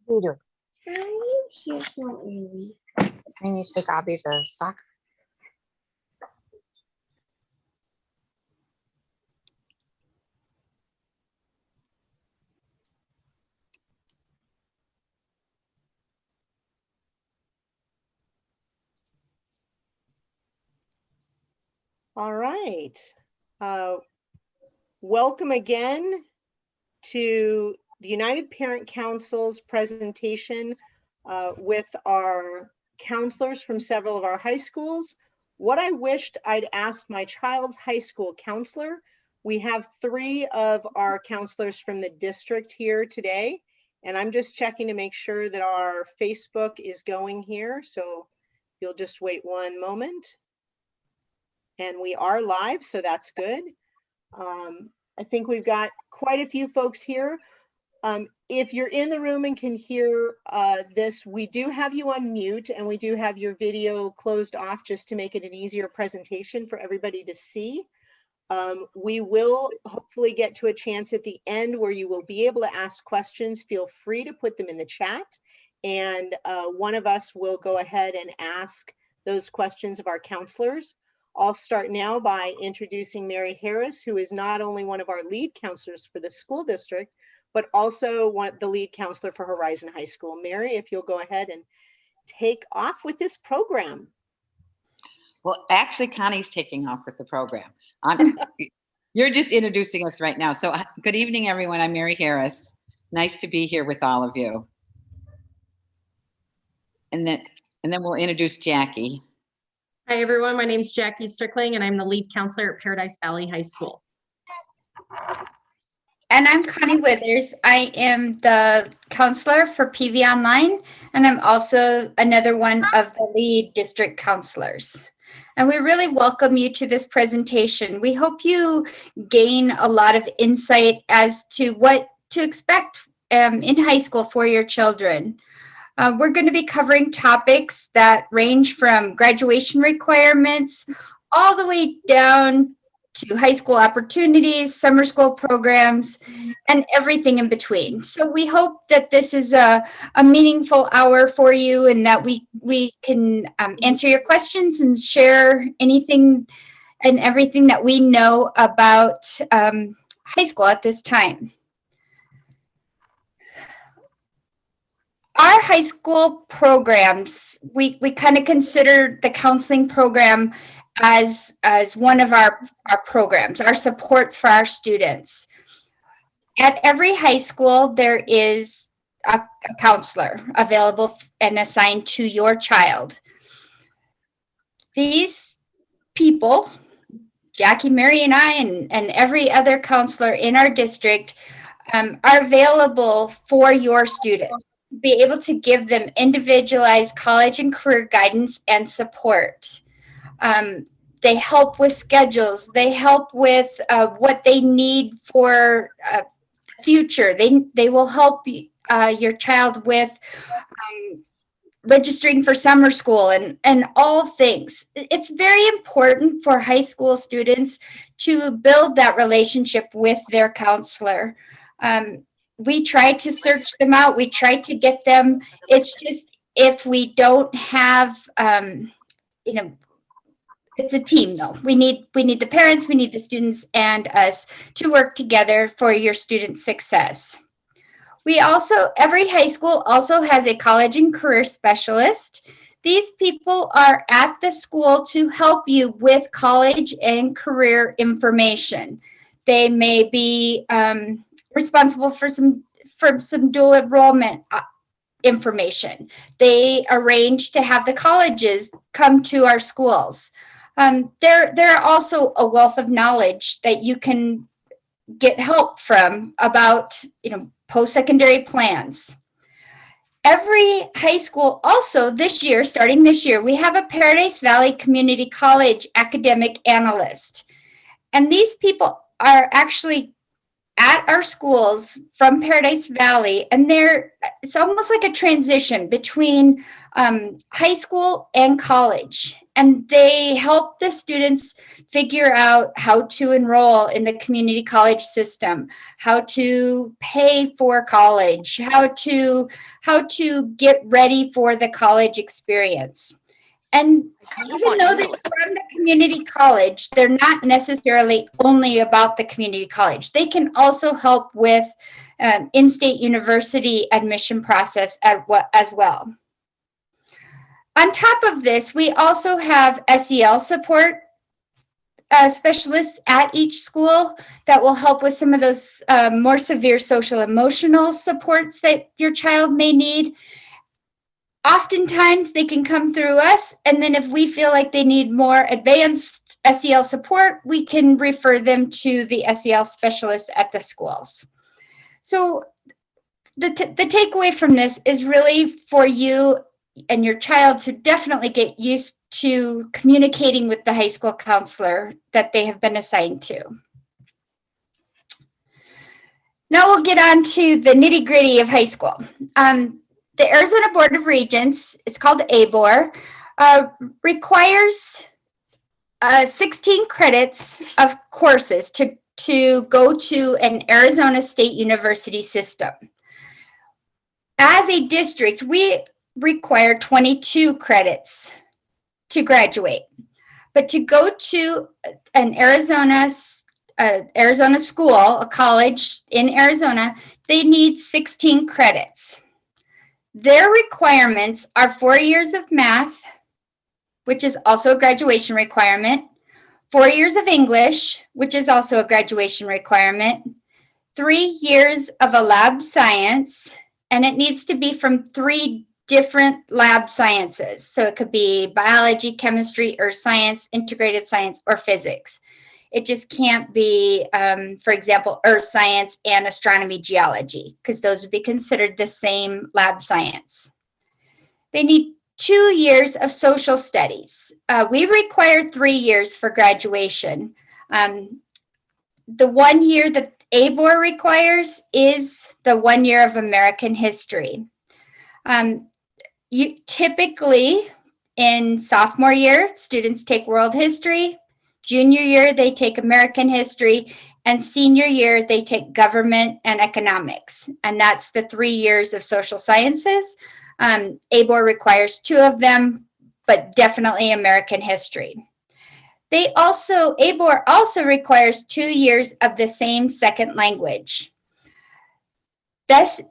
Peter. Here's not really. I need to take Abby to soccer. All right. Welcome again to the United Parent Council's presentation with our counselors from several of our high schools. What I wished I'd asked my child's high school counselor. We have 3 of our counselors from the district here today, and I'm just checking to make sure that our Facebook is going here. So you'll just wait one moment. And we are live, so that's good. I think we've got quite a few folks here. If you're in the room and can hear this, we do have you on mute and we do have your video closed off just to make it an easier presentation for everybody to see. We will hopefully get to a chance at the end where you will be able to ask questions. Feel free to put them in the chat, and one of us will go ahead and ask those questions of our counselors. I'll start now by introducing Mary Harris, who is not only one of our lead counselors for the school district, but also the lead counselor for Horizon High School. Mary, if you'll go ahead and take off with this program. Well, actually, Connie's taking off with the program. You're just introducing us right now. So good evening, everyone. I'm Mary Harris. Nice to be here with all of you. And then we'll introduce Jackie. Hi, everyone. My name is Jackie Strickling, and I'm the lead counselor at Paradise Valley High School. And I'm Connie Withers. I am the counselor for PV Online, and I'm also another one of the lead district counselors. And we really welcome you to this presentation. We hope you gain a lot of insight as to what to expect in high school for your children. We're going to be covering topics that range from graduation requirements all the way down to high school opportunities, summer school programs, and everything in between. So we hope that this is a meaningful hour for you and that we can answer your questions and share anything and everything that we know about high school at this time. Our high school programs, we kind of consider the counseling program as one of our programs, our supports for our students. At every high school, there is a counselor available and assigned to your child. These people, Jackie, Mary, and I, and every other counselor in our district are available for your students. Be able to give them individualized college and career guidance and support. They help with schedules. They help with what they need for future. They will help your child with registering for summer school and all things. It's very important for high school students to build that relationship with their counselor. We try to search them out. We try to get them. It's just if we don't have, it's a team though. We need the parents, we need the students and us to work together for your student success. We also, every high school also has a college and career specialist. These people are at the school to help you with college and career information. They may be responsible for some dual enrollment information. They arrange to have the colleges come to our schools. They're also a wealth of knowledge that you can get help from about, post-secondary plans. Every high school also this year, starting this year, we have a Paradise Valley Community College academic analyst. And these people are actually at our schools from Paradise Valley, and it's almost like a transition between high school and college. and they help the students figure out how to enroll in the community college system, how to pay for college, how to get ready for the college experience. And even though they're from the community college, they're not necessarily only about the community college. They can also help with in-state university admission process as well. On top of this, we also have SEL support specialists at each school that will help with some of those more severe social emotional supports that your child may need. Oftentimes they can come through us, and then if we feel like they need more advanced SEL support, we can refer them to the SEL specialists at the schools. So the takeaway from this is really for you and your child to definitely get used to communicating with the high school counselor that they have been assigned to. Now we'll get on to the nitty-gritty of high school. The Arizona Board of Regents, it's called ABOR, requires 16 credits of courses to go to an Arizona State University system. As a district, we require 22 credits to graduate. But to go to an Arizona school, a college in Arizona, they need 16 credits. Their requirements are 4 years of math, which is also a graduation requirement, 4 years of English, which is also a graduation requirement, 3 years of a lab science, and it needs to be from 3 different lab sciences. So it could be biology, chemistry, earth science, integrated science, or physics. It just can't be, for example, earth science and astronomy, geology, because those would be considered the same lab science. They need 2 years of social studies. We require 3 years for graduation. The 1 year that ABOR requires is the 1 year of American history. You typically, in sophomore year, students take world history. Junior year, they take American history, and senior year, they take government and economics, and that's the 3 years of social sciences. ABOR requires 2 of them, but definitely American history. ABOR also requires 2 years of the same second language. This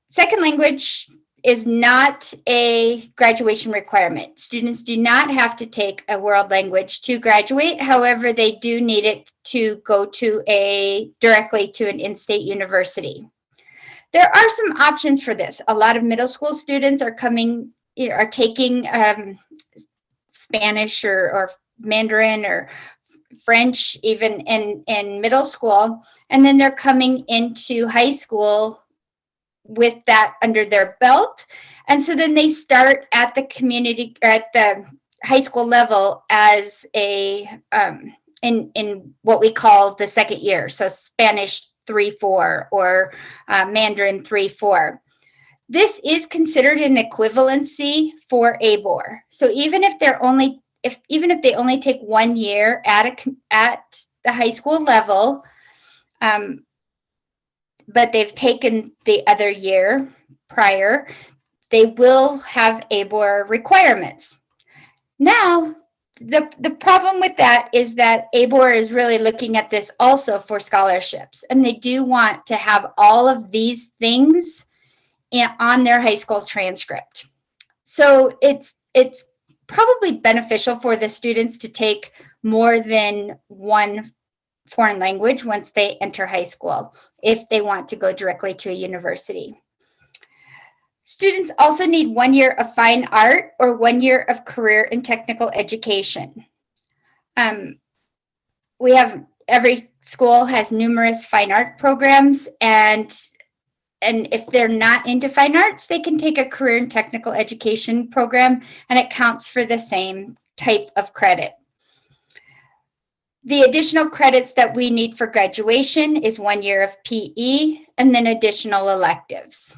second language is not a graduation requirement. Students do not have to take a world language to graduate. However, they do need it to go to directly to an in-state university. There are some options for this. A lot of middle school students are taking Spanish or Mandarin or French even in middle school, and then they're coming into high school with that under their belt. And so then they start at the community or at the high school level as in what we call the second year. So Spanish 3-4 or Mandarin 3-4. This is considered an equivalency for ABOR. So even if they only take 1 year at the high school level, but they've taken the other year prior, they will have ABOR requirements. Now, the problem with that is that ABOR is really looking at this also for scholarships, and they do want to have all of these things on their high school transcript. So it's probably beneficial for the students to take more than one foreign language once they enter high school, if they want to go directly to a university. Students also need 1 year of fine art or 1 year of career and technical education. Every school has numerous fine art programs, and if they're not into fine arts, they can take a career and technical education program, and it counts for the same type of credit. The additional credits that we need for graduation is 1 year of PE and then additional electives.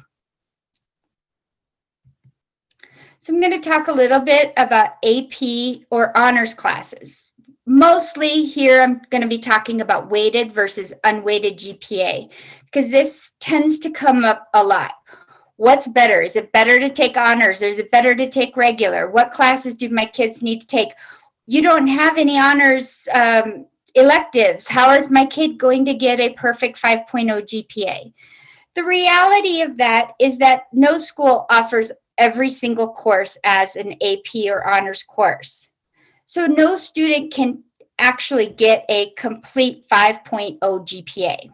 So I'm going to talk a little bit about AP or honors classes. Mostly here, I'm going to be talking about weighted versus unweighted GPA, because this tends to come up a lot. What's better? Is it better to take honors, or is it better to take regular? What classes do my kids need to take? You don't have any honors electives. How is my kid going to get a perfect 5.0 GPA? The reality of that is that no school offers every single course as an AP or honors course. So no student can actually get a complete 5.0 GPA.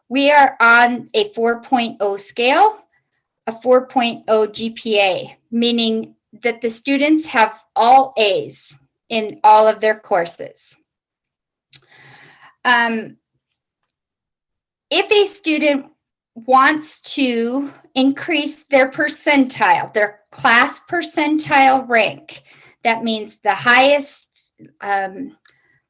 We are on a 4.0 scale, a 4.0 GPA, meaning that the students have all A's in all of their courses. If a student wants to increase their percentile, their class percentile rank, that means the highest,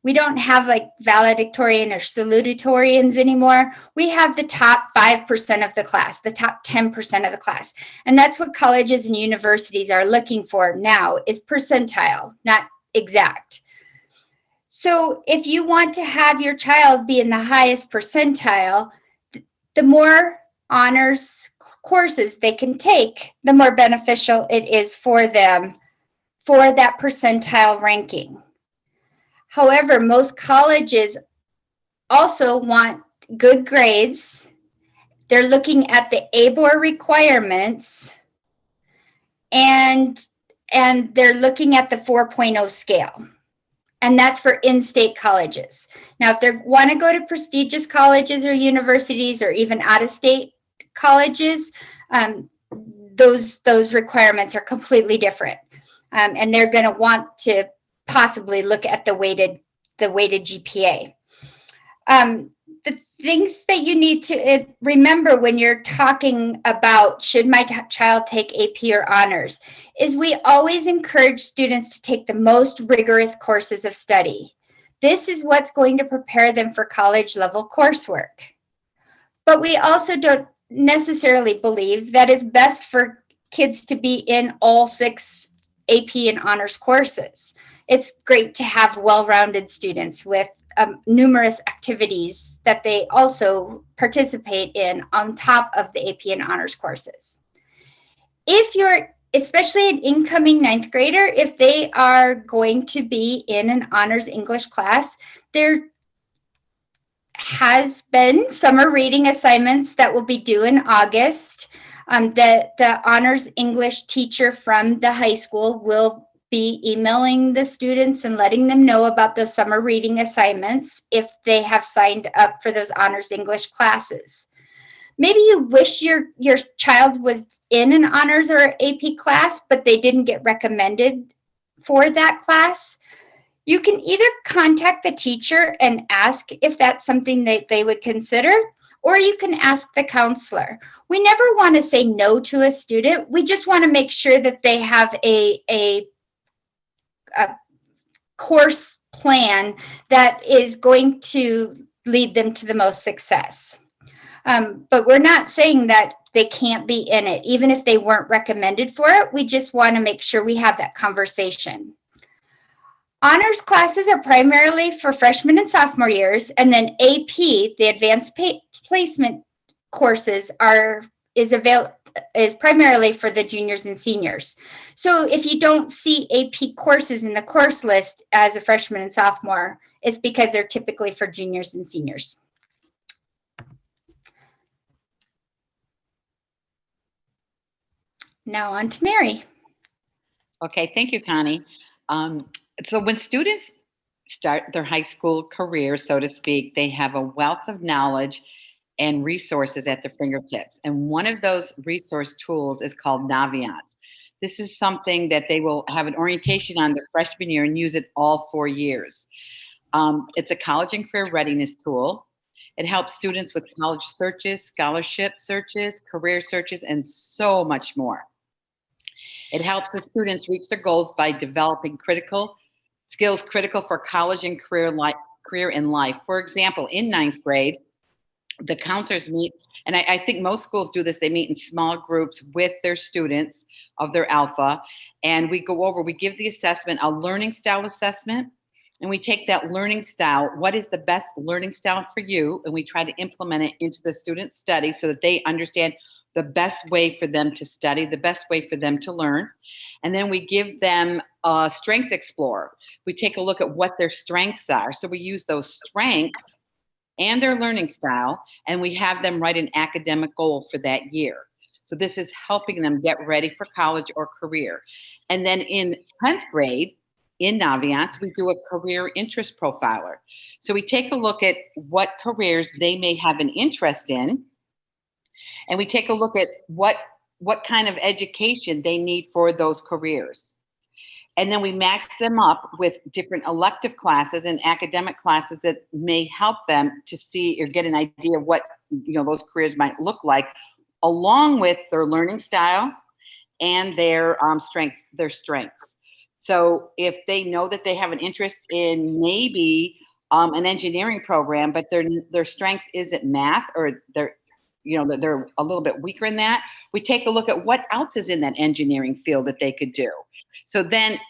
we don't have like valedictorian or salutatorians anymore. We have the top 5% of the class, the top 10% of the class. And that's what colleges and universities are looking for now, is percentile, not exact. So if you want to have your child be in the highest percentile, the more honors courses they can take, the more beneficial it is for them for that percentile ranking. However, most colleges also want good grades. They're looking at the ABOR requirements, and they're looking at the 4.0 scale. And that's for in-state colleges. Now, if they want to go to prestigious colleges or universities or even out-of-state colleges, those requirements are completely different. And they're going to want to possibly look at the weighted GPA. The things that you need to remember when you're talking about should my child take AP or honors is we always encourage students to take the most rigorous courses of study. This is what's going to prepare them for college level coursework. But we also don't necessarily believe that it's best for kids to be in all 6 AP and honors courses. It's great to have well-rounded students with numerous activities that they also participate in on top of the AP and honors courses. If you're, especially an incoming 9th grader, if they are going to be in an honors English class, there has been summer reading assignments that will be due in August. The honors English teacher from the high school will be emailing the students and letting them know about those summer reading assignments if they have signed up for those honors English classes. Maybe you wish your child was in an honors or AP class, but they didn't get recommended for that class. You can either contact the teacher and ask if that's something that they would consider, or you can ask the counselor. We never want to say no to a student. We just want to make sure that they have a course plan that is going to lead them to the most success. But we're not saying that they can't be in it, even if they weren't recommended for it. We just want to make sure we have that conversation. Honors classes are primarily for freshman and sophomore years, and then AP, the advanced placement courses, is primarily for the juniors and seniors. So if you don't see AP courses in the course list as a freshman and sophomore, it's because they're typically for juniors and seniors. Now on to Mary. Okay, thank you, Connie. So when students start their high school career, so to speak, they have a wealth of knowledge and resources at their fingertips. And one of those resource tools is called Naviance. This is something that they will have an orientation on their freshman year and use it all 4 years. It's a college and career readiness tool. It helps students with college searches, scholarship searches, career searches, and so much more. It helps the students reach their goals by developing skills critical for college and career in life. For example, in 9th grade, the counselors meet, and I think most schools do this. They meet in small groups with their students of their alpha, and we give the assessment, a learning style assessment, and we take that learning style, what is the best learning style for you, and we try to implement it into the student study so that they understand the best way for them to study, the best way for them to learn. And then we give them a strength explorer. We take a look at what their strengths are. So we use those strengths and their learning style, and we have them write an academic goal for that year. So this is helping them get ready for college or career. And then in 10th grade, in Naviance, we do a career interest profiler. So we take a look at what careers they may have an interest in, and we take a look at what kind of education they need for those careers. And then we match them up with different elective classes and academic classes that may help them to see or get an idea of what those careers might look like, along with their learning style and their strengths. So if they know that they have an interest in maybe an engineering program, but their strength isn't math, or they're a little bit weaker in that, we take a look at what else is in that engineering field that they could do. So then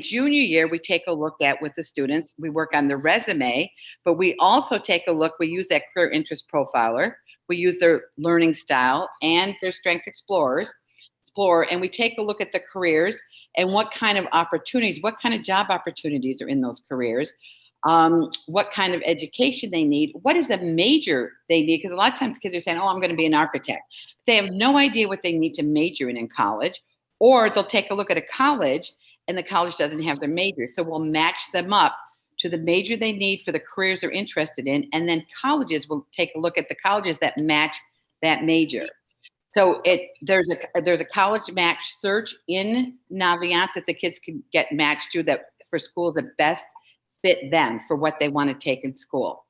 junior year, we take a look at with the students, we work on their resume, but we also take a look, we use that career interest profiler, we use their learning style and their strength explorer, and we take a look at the careers and what kind of opportunities, what kind of job opportunities are in those careers, what kind of education they need, what is a major they need, because a lot of times kids are saying, oh, I'm going to be an architect. They have no idea what they need to major in college. Or they'll take a look at a college and the college doesn't have their major. So we'll match them up to the major they need for the careers they're interested in. And then colleges will take a look at the colleges that match that major. So there's a college match search in Naviance that the kids can get matched to, that for schools that best fit them for what they want to take in school.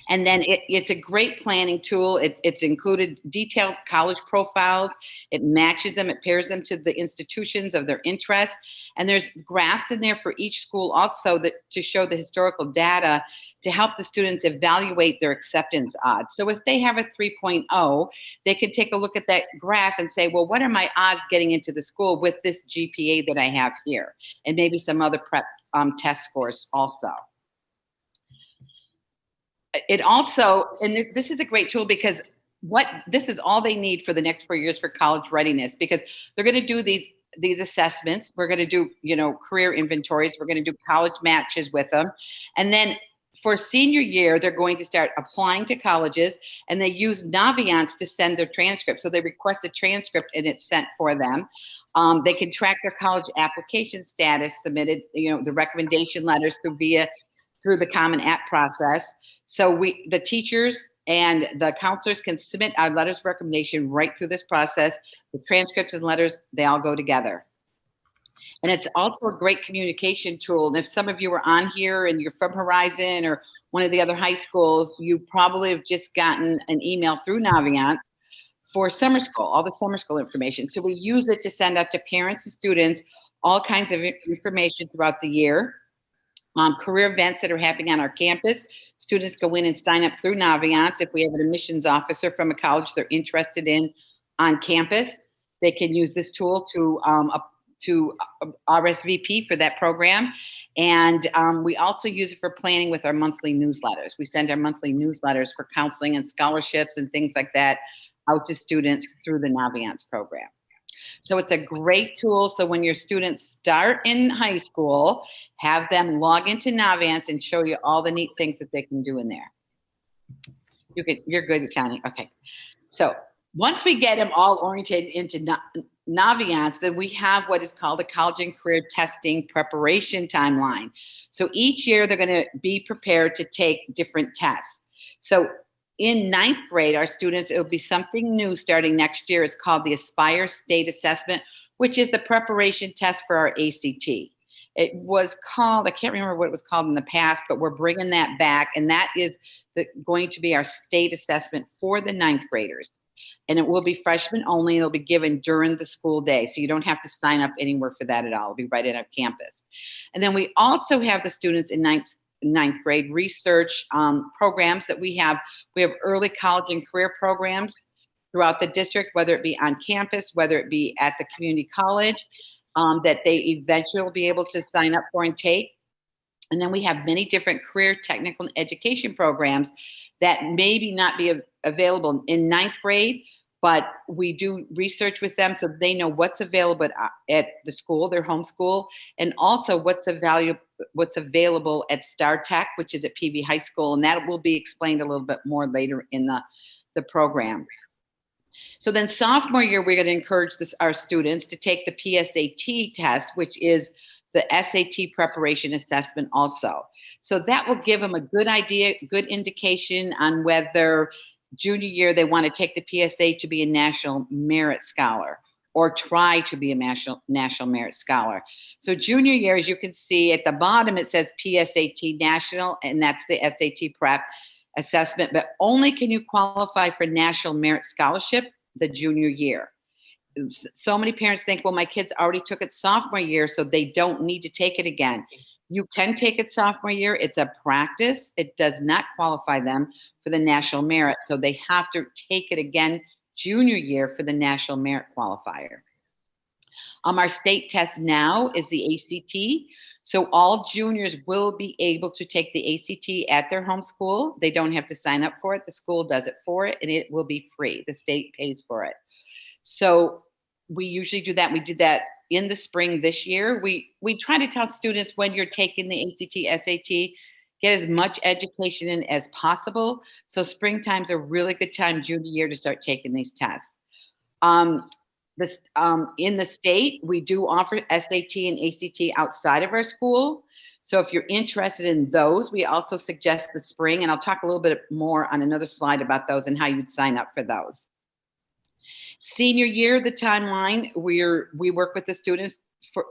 And then it's a great planning tool. It's included detailed college profiles. It matches them, it pairs them to the institutions of their interest. And there's graphs in there for each school also to show the historical data to help the students evaluate their acceptance odds. So if they have a 3.0, they can take a look at that graph and say, well, what are my odds getting into the school with this GPA that I have here? And maybe some other prep test scores also. It also, and this is a great tool because this is all they need for the next 4 years for college readiness, because they're going to do these assessments. We're going to do, career inventories. We're going to do college matches with them. And then for senior year, they're going to start applying to colleges, and they use Naviance to send their transcript. So they request a transcript and it's sent for them. They can track their college application status submitted, the recommendation letters through the Common App process. So the teachers and the counselors can submit our letters of recommendation right through this process. The transcripts and letters, they all go together. And it's also a great communication tool. And if some of you are on here and you're from Horizon or one of the other high schools, you probably have just gotten an email through Naviance for summer school, all the summer school information. So we use it to send out to parents and students all kinds of information throughout the year. Career events that are happening on our campus. Students go in and sign up through Naviance. If we have an admissions officer from a college they're interested in on campus, they can use this tool to RSVP for that program. And we also use it for planning with our monthly newsletters. We send our monthly newsletters for counseling and scholarships and things like that out to students through the Naviance program. So it's a great tool. So when your students start in high school, have them log into Naviance and show you all the neat things that they can do in there. You're good, Connie. Okay. So once we get them all oriented into Naviance, then we have what is called a college and career testing preparation timeline. So each year they're going to be prepared to take different tests. So in 9th grade, our students, it'll be something new starting next year. It's called the Aspire State Assessment, which is the preparation test for our ACT. It was called, I can't remember what it was called in the past, but we're bringing that back. And that is going to be our state assessment for the 9th graders. And it will be freshmen only. It'll be given during the school day. So you don't have to sign up anywhere for that at all. It'll be right at our campus. And then we also have the students in 9th ninth grade research programs that we have. We have early college and career programs throughout the district, whether it be on campus, whether it be at the community college, that they eventually will be able to sign up for and take. And then we have many different career technical and education programs that maybe not be available in ninth grade, but we do research with them so they know what's available at the school, their home school, and also what's available at Star Tech, which is at PV High School, and that will be explained a little bit more later in the program. So then sophomore year, we're going to encourage our students to take the PSAT test, which is the SAT preparation assessment also. So that will give them a good idea, good indication on whether junior year they want to take the PSA to be a National Merit Scholar or try to be a National Merit Scholar. So junior year, as you can see at the bottom, it says PSAT National, and that's the SAT prep assessment, but only can you qualify for National Merit Scholarship the junior year. So many parents think, well, my kids already took it sophomore year, so they don't need to take it again. You can take it sophomore year. It's a practice. It does not qualify them for the National Merit, so they have to take it again junior year for the National Merit qualifier. Our state test now is the ACT. So all juniors will be able to take the ACT at their home school. They don't have to sign up for it. The school does it for it, and it will be free. The state pays for it. So we usually do that. We did that in the spring this year. We try to tell students when you're taking the ACT, SAT, get as much education in as possible. So springtime's a really good time junior year to start taking these tests. In the state, we do offer SAT and ACT outside of our school. So if you're interested in those, we also suggest the spring, and I'll talk a little bit more on another slide about those and how you'd sign up for those. Senior year, the timeline, we work with the students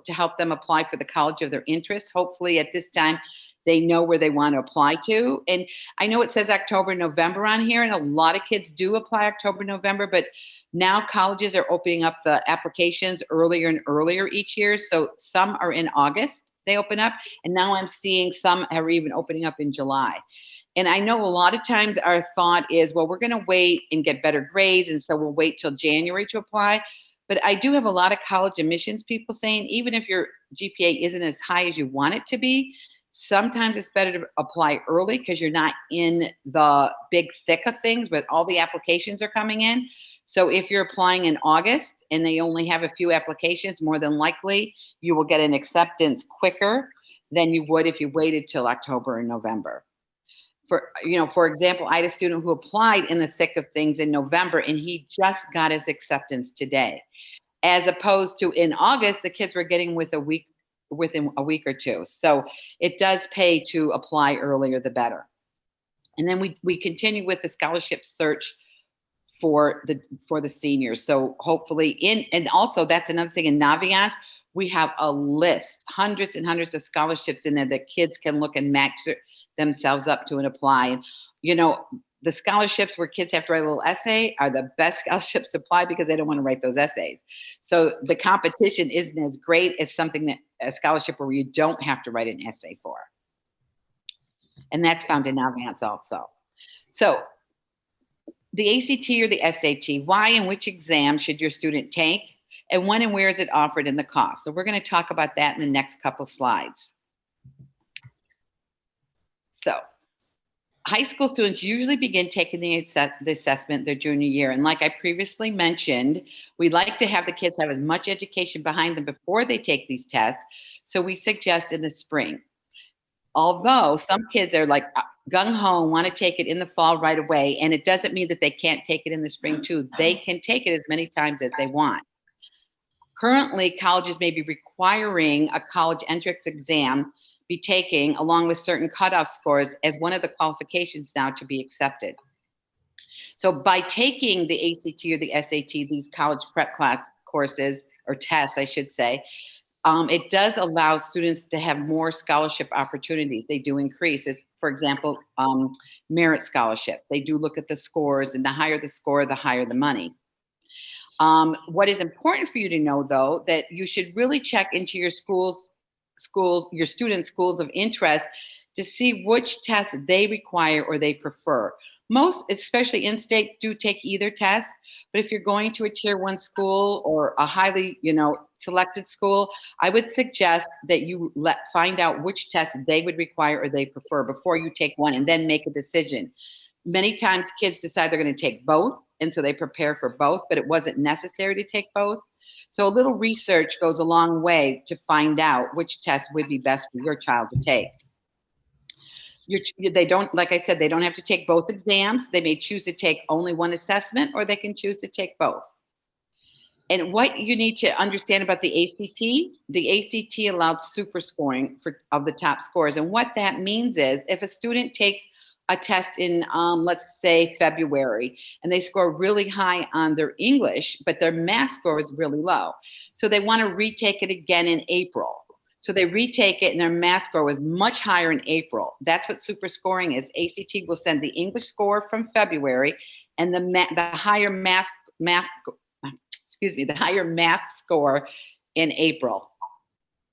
to help them apply for the college of their interest. Hopefully at this time, they know where they want to apply to. And I know it says October, November on here, and a lot of kids do apply October, November, but now colleges are opening up the applications earlier and earlier each year. So some are in August, they open up, and now I'm seeing some are even opening up in July. And I know a lot of times our thought is, well, we're going to wait and get better grades, and so we'll wait till January to apply. But I do have a lot of college admissions people saying, even if your GPA isn't as high as you want it to be, sometimes it's better to apply early because you're not in the big thick of things, but all the applications are coming in. So if you're applying in August and they only have a few applications, more than likely you will get an acceptance quicker than you would if you waited till October or November. For example, I had a student who applied in the thick of things in November, and he just got his acceptance today, as opposed to in August, the kids were getting within a week or two. So it does pay to apply earlier, the better. And then we continue with the scholarship search for the seniors. So hopefully and also that's another thing in Naviance, we have a list, hundreds and hundreds of scholarships in there that kids can look and match themselves up to and apply. And, the scholarships where kids have to write a little essay are the best scholarships to apply because they don't want to write those essays. So the competition isn't as great as a scholarship where you don't have to write an essay for. And that's found in Naviance also. So the ACT or the SAT, why and which exam should your student take? And when and where is it offered in the cost? So we're going to talk about that in the next couple slides. So high school students usually begin taking the assessment their junior year. And like I previously mentioned, we like to have the kids have as much education behind them before they take these tests. So we suggest in the spring. Although some kids are like gung-ho, want to take it in the fall right away. And it doesn't mean that they can't take it in the spring too. They can take it as many times as they want. Currently, colleges may be requiring a college entrance exam be taking along with certain cutoff scores as one of the qualifications now to be accepted. So by taking the ACT or the SAT, these college prep class courses or tests, I should say, it does allow students to have more scholarship opportunities. They do increase, as for example, merit scholarship. They do look at the scores, and the higher the score, the higher the money. What is important for you to know, though, that you should really check into your your students' schools of interest to see which test they require or they prefer. Most, especially in-state, do take either test, but if you're going to a tier 1 school or a highly, selected school, I would suggest that you find out which test they would require or they prefer before you take one and then make a decision. Many times kids decide they're going to take both, and so they prepare for both, but it wasn't necessary to take both. So a little research goes a long way to find out which test would be best for your child to take. They don't, like I said, they don't have to take both exams. They may choose to take only one assessment, or they can choose to take both. And what you need to understand about the ACT allowed super scoring of the top scores. And what that means is if a student takes a test in, let's say, February, and they score really high on their English, but their math score is really low. So they want to retake it again in April. So they retake it and their math score was much higher in April. That's what super scoring is. ACT will send the English score from February and the higher math score in April.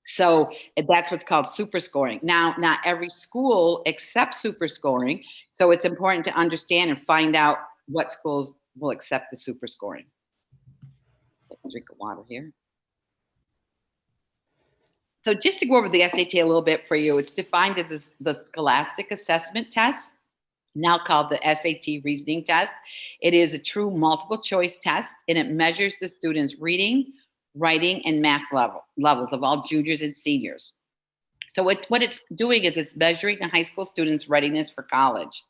So that's what's called super scoring. Now, not every school accepts super scoring, so it's important to understand and find out what schools will accept the super scoring. Take a drink of water here. So just to go over the SAT a little bit for you, it's defined as the Scholastic Assessment Test, now called the SAT Reasoning Test. It is a true multiple choice test, and it measures the students' reading, writing, and math levels of all juniors and seniors. So what it's doing is it's measuring a high school student's readiness for college.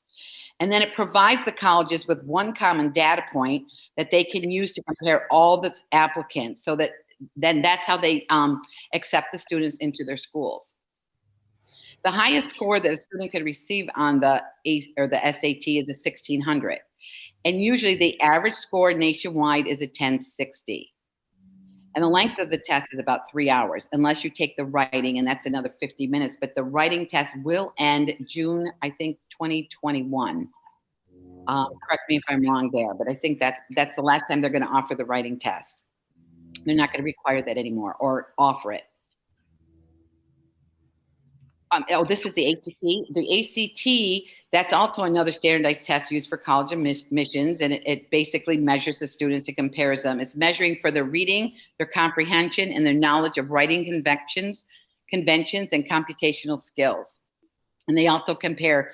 And then it provides the colleges with one common data point that they can use to compare all the applicants, so that then that's how they accept the students into their schools. The highest score that a student could receive on the SAT is a 1600. And usually the average score nationwide is a 1060. And the length of the test is about 3 hours, unless you take the writing, and that's another 50 minutes. But the writing test will end June, I think, 2021. Correct me if I'm wrong there, but I think that's the last time they're going to offer the writing test. They're not going to require that anymore or offer it. This is the ACT. The ACT, that's also another standardized test used for college admissions, and it basically measures the students and compares them. It's measuring for their reading, their comprehension, and their knowledge of writing conventions, and computational skills. And they also compare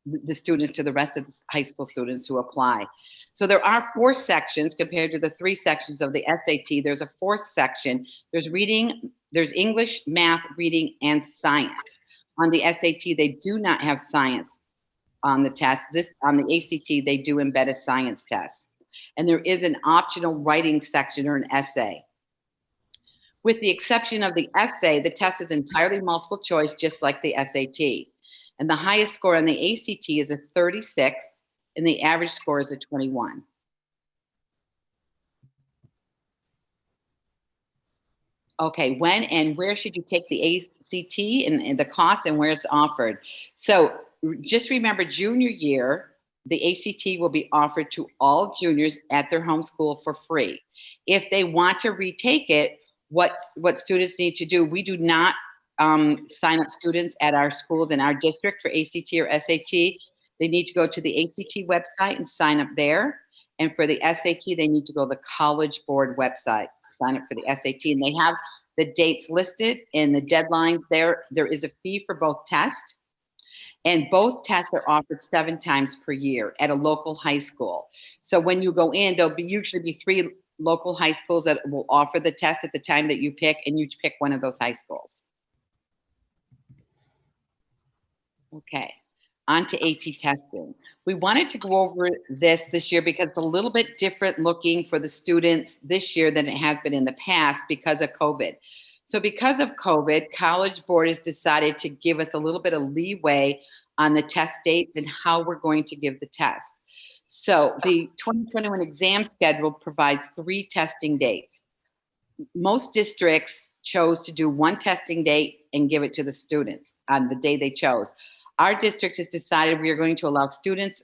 the students to the rest of the high school students who apply. So there are 4 sections compared to the 3 sections of the SAT. There's a 4th section. There's reading, there's English, math, reading, and science. On the SAT, they do not have science on the test. On the ACT, they do embed a science test. And there is an optional writing section or an essay. With the exception of the essay, the test is entirely multiple choice, just like the SAT. And the highest score on the ACT is a 36, and the average score is a 21. Okay, when and where should you take the ACT and the cost and where it's offered? So just remember, junior year, the ACT will be offered to all juniors at their home school for free. If they want to retake it, what students need to do, we do not sign up students at our schools in our district for ACT or SAT. They need to go to the ACT website and sign up there. And for the SAT, they need to go to the College Board website to sign up for the SAT. And they have the dates listed and the deadlines there. There is a fee for both tests. And both tests are offered 7 times per year at a local high school. So when you go in, there'll usually be 3 local high schools that will offer the test at the time that you pick, and you pick one of those high schools. Okay. On to AP testing. We wanted to go over this year because it's a little bit different looking for the students this year than it has been in the past because of COVID. So because of COVID, College Board has decided to give us a little bit of leeway on the test dates and how we're going to give the test. So the 2021 exam schedule provides 3 testing dates. Most districts chose to do 1 testing date and give it to the students on the day they chose. Our district has decided we are going to allow students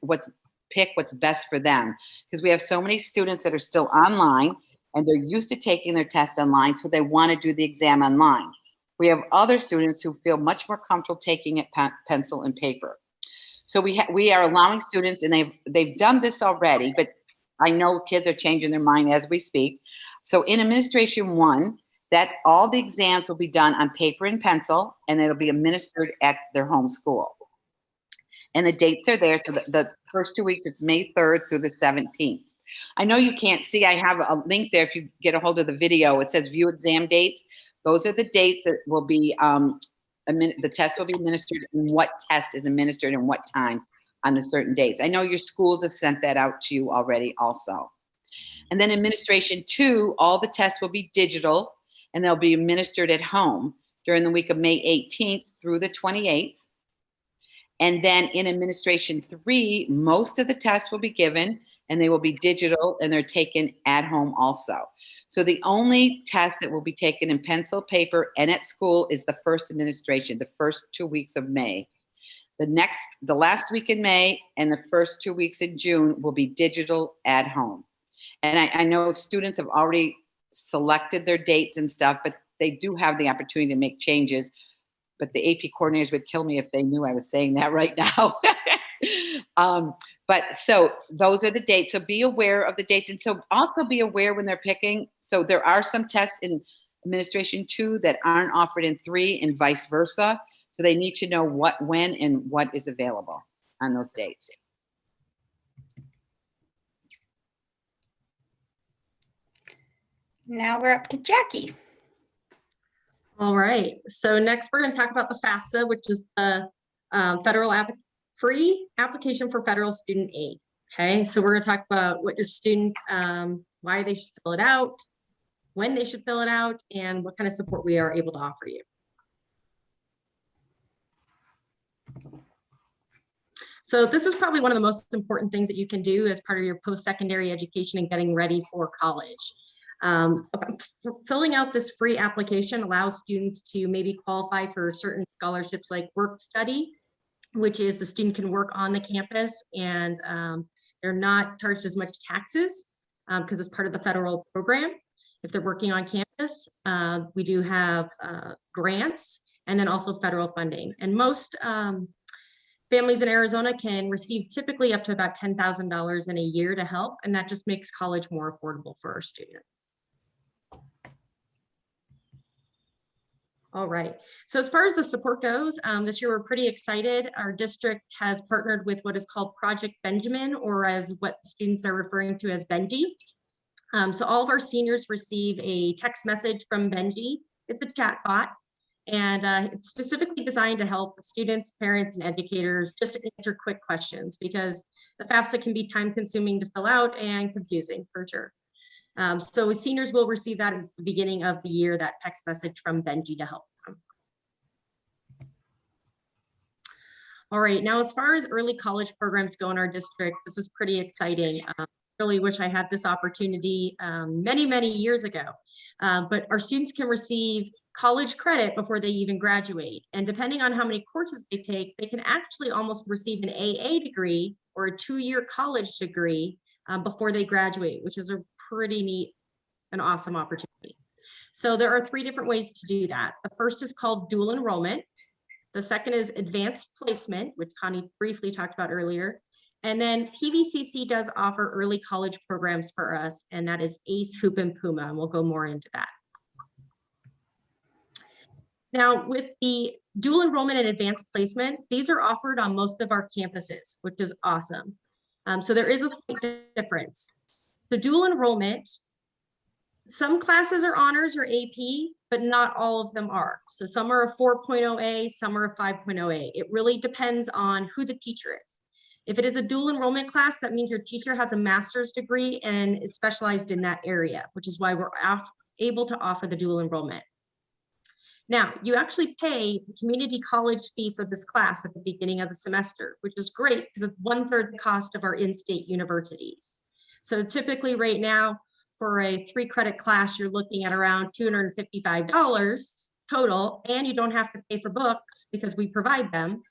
pick what's best for them, because we have so many students that are still online and they're used to taking their tests online, so they want to do the exam online. We have other students who feel much more comfortable taking it pencil and paper. So we are allowing students, and they've done this already, but I know kids are changing their mind as we speak. So in Administration 1, that all the exams will be done on paper and pencil, and it'll be administered at their home school. And the dates are there. So the first 2 weeks, it's May 3rd through the 17th. I know you can't see, I have a link there if you get a hold of the video. It says view exam dates. Those are the dates that will be, the test will be administered, and what test is administered and what time on the certain dates. I know your schools have sent that out to you already also. And then Administration 2, all the tests will be digital, and they'll be administered at home during the week of May 18th through the 28th. And then in Administration 3, most of the tests will be given, and they will be digital, and they're taken at home also. So the only test that will be taken in pencil, paper, and at school is the first administration, the first 2 weeks of May. The last week in May and the first 2 weeks in June will be digital at home. And I know students have already selected their dates and stuff, but they do have the opportunity to make changes. But the AP coordinators would kill me if they knew I was saying that right now. But so those are the dates. So be aware of the dates. And so also be aware when they're picking. So there are some tests in Administration 2 that aren't offered in 3 and vice versa. So they need to know what, when, and what is available on those dates. Now we're up to Jackie. All right, so next we're going to talk about the Fafsa, which is the federal free application for federal student aid. Okay, so we're going to talk about what your student, why they should fill it out, when they should fill it out, and what kind of support we are able to offer you. So this is probably one of the most important things that you can do as part of your post-secondary education and getting ready for college. Filling out this free application allows students to maybe qualify for certain scholarships like work study, which is the student can work on the campus, and they're not charged as much taxes because it's part of the federal program. If they're working on campus, we do have grants and then also federal funding. And most families in Arizona can receive typically up to about $10,000 in a year to help, and that just makes college more affordable for our students. All right, so as far as the support goes, this year we're pretty excited. Our district has partnered with what is called Project Benjamin, or as what students are referring to as Benji. So all of our seniors receive a text message from Benji. It's a chat bot, and it's specifically designed to help students, parents, and educators just to answer quick questions, because the FAFSA can be time consuming to fill out and confusing for sure. So seniors will receive that at the beginning of the year, that text message from Benji to help them. All right, now as far as early college programs go in our district, this is pretty exciting. Really wish I had this opportunity many years ago, but our students can receive college credit before they even graduate. And depending on how many courses they take, they can actually almost receive an AA degree or a 2-year college degree before they graduate, which is a pretty neat and awesome opportunity. So there are 3 different ways to do that. The first is called dual enrollment. The second is advanced placement, which Connie briefly talked about earlier. And then PVCC does offer early college programs for us, and that is ACE, Hoop, and Puma, and we'll go more into that. Now, with the dual enrollment and advanced placement, these are offered on most of our campuses, which is awesome. So there is a slight difference. So dual enrollment, some classes are honors or AP, but not all of them are. So some are a 4.0A, some are a 5.0A. It really depends on who the teacher is. If it is a dual enrollment class, that means your teacher has a master's degree and is specialized in that area, which is why we're able to offer the dual enrollment. Now, you actually pay the community college fee for this class at the beginning of the semester, which is great because it's 1/3 the cost of our in-state universities. So typically right now, for a 3-credit class, you're looking at around $255 total, and you don't have to pay for books because we provide them.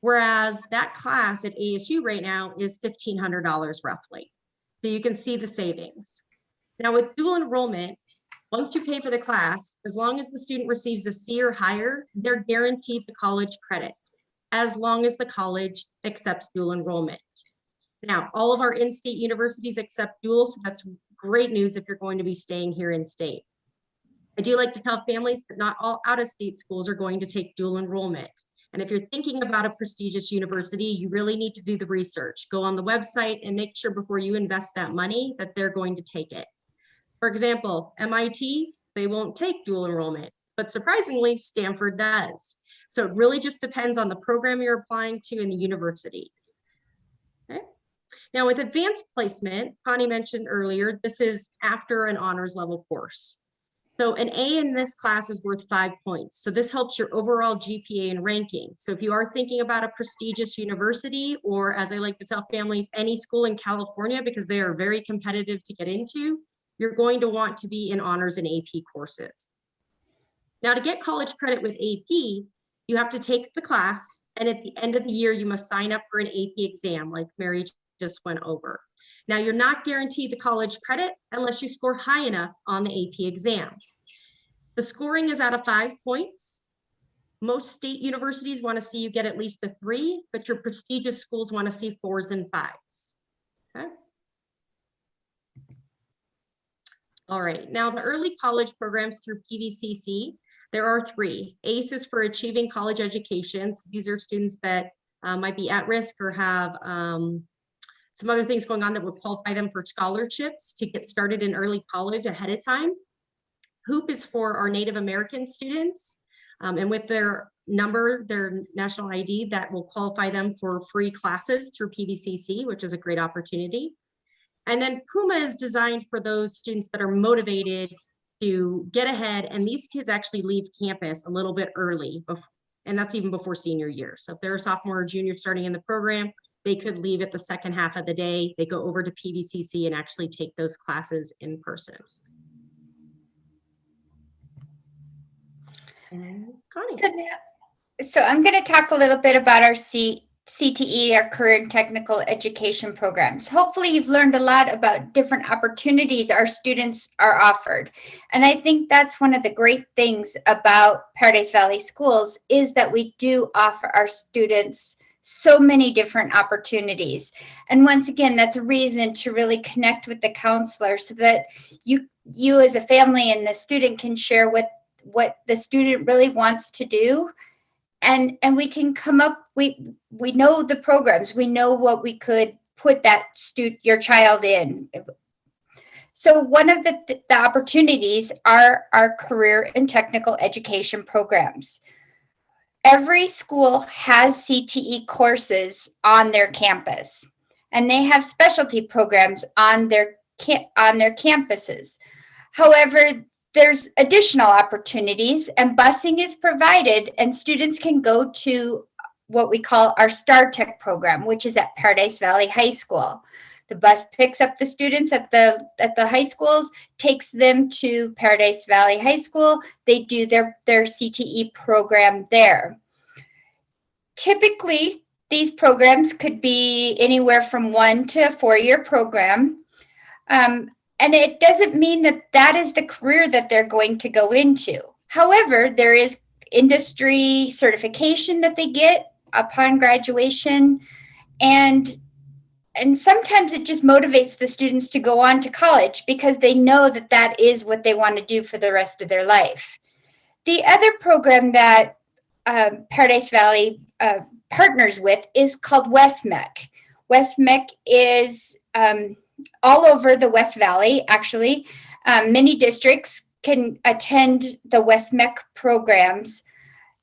Whereas that class at ASU right now is $1,500 roughly. So you can see the savings. Now with dual enrollment, Once you pay for the class, as long as the student receives a C or higher, they're guaranteed the college credit, as long as the college accepts dual enrollment. Now, all of our in-state universities accept dual, so that's great news if you're going to be staying here in state. I do like to tell families that not all out-of-state schools are going to take dual enrollment. And if you're thinking about a prestigious university, you really need to do the research. Go on the website and make sure before you invest that money that they're going to take it. For example, MIT, they won't take dual enrollment, but surprisingly, Stanford does. So it really just depends on the program you're applying to in the university. Okay. Now with advanced placement, Connie mentioned earlier, this is after an honors level course. So an A in this class is worth 5 points. So this helps your overall GPA and ranking. So if you are thinking about a prestigious university, or as I like to tell families, any school in California, because they are very competitive to get into, you're going to want to be in honors and AP courses. Now to get college credit with AP, you have to take the class, and at the end of the year, you must sign up for an AP exam like Mary just went over. Now, you're not guaranteed the college credit unless you score high enough on the AP exam. The scoring is out of 5 points. Most state universities want to see you get at least a 3, but your prestigious schools want to see 4s and 5s. Okay. All right, now the early college programs through PVCC, there are 3. ACE is for achieving college education. So these are students that might be at risk or have some other things going on that would qualify them for scholarships to get started in early college ahead of time. HOOP is for our Native American students, and with their number, their national ID, that will qualify them for free classes through PVCC, which is a great opportunity. And then PUMA is designed for those students that are motivated to get ahead, and these kids actually leave campus a little bit early, and that's even before senior year. So if they're a sophomore or junior starting in the program, they could leave at the second half of the day. They go over to PVCC and actually take those classes in person. And Connie. So I'm going to talk a little bit about our CTE, our Career and Technical Education programs. Hopefully you've learned a lot about different opportunities our students are offered. And I think that's one of the great things about Paradise Valley Schools is that we do offer our students so many different opportunities. And once again, that's a reason to really connect with the counselor so that you as a family and the student can share what the student really wants to do. And we can come up, we know the programs, we know what we could put your child in. So one of the opportunities are our career and technical education programs. Every school has CTE courses on their campus, and they have specialty programs on their campuses. However, there's additional opportunities, and busing is provided, and students can go to what we call our Star Tech program, which is at Paradise Valley High School. The bus picks up the students at the high schools, takes them to Paradise Valley High School. They do their CTE program there. Typically, these programs could be anywhere from 1 to 4-year program. And it doesn't mean that is the career that they're going to go into. However, there is industry certification that they get upon graduation, and sometimes it just motivates the students to go on to college because they know that is what they want to do for the rest of their life. The other program that Paradise Valley partners with is called WestMech. WestMech is all over the West Valley, actually. Many districts can attend the WestMech programs,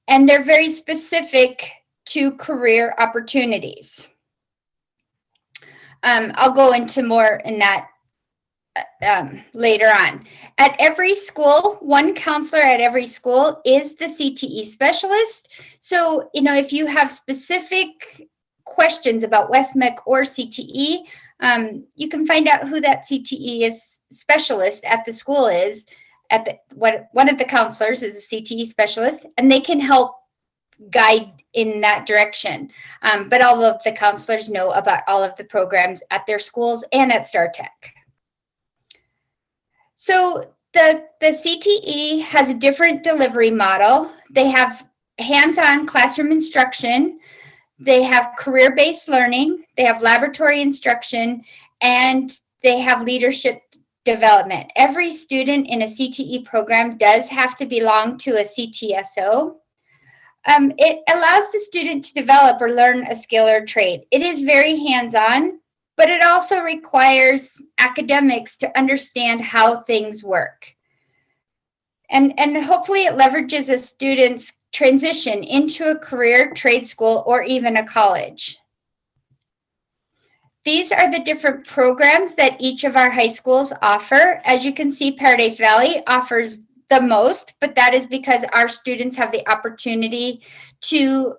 and they're very specific to career opportunities. I'll go into more in that later on. At every school, one counselor at every school is the CTE specialist. So, if you have specific questions about WestMech or CTE, you can find out who that CTE specialist at the school is. One of the counselors is a CTE specialist, and they can help guide in that direction. But all of the counselors know about all of the programs at their schools and at Star Tech. So The CTE has a different delivery model. They have hands-on classroom instruction. They have career-based learning. They have laboratory instruction, and they have leadership development. Every student in a CTE program does have to belong to a CTSO. It allows the student to develop or learn a skill or trade. It is very hands-on, but it also requires academics to understand how things work. And hopefully it leverages a student's transition into a career, trade school, or even a college. These are the different programs that each of our high schools offer. As you can see, Paradise Valley offers the most, but that is because our students have the opportunity to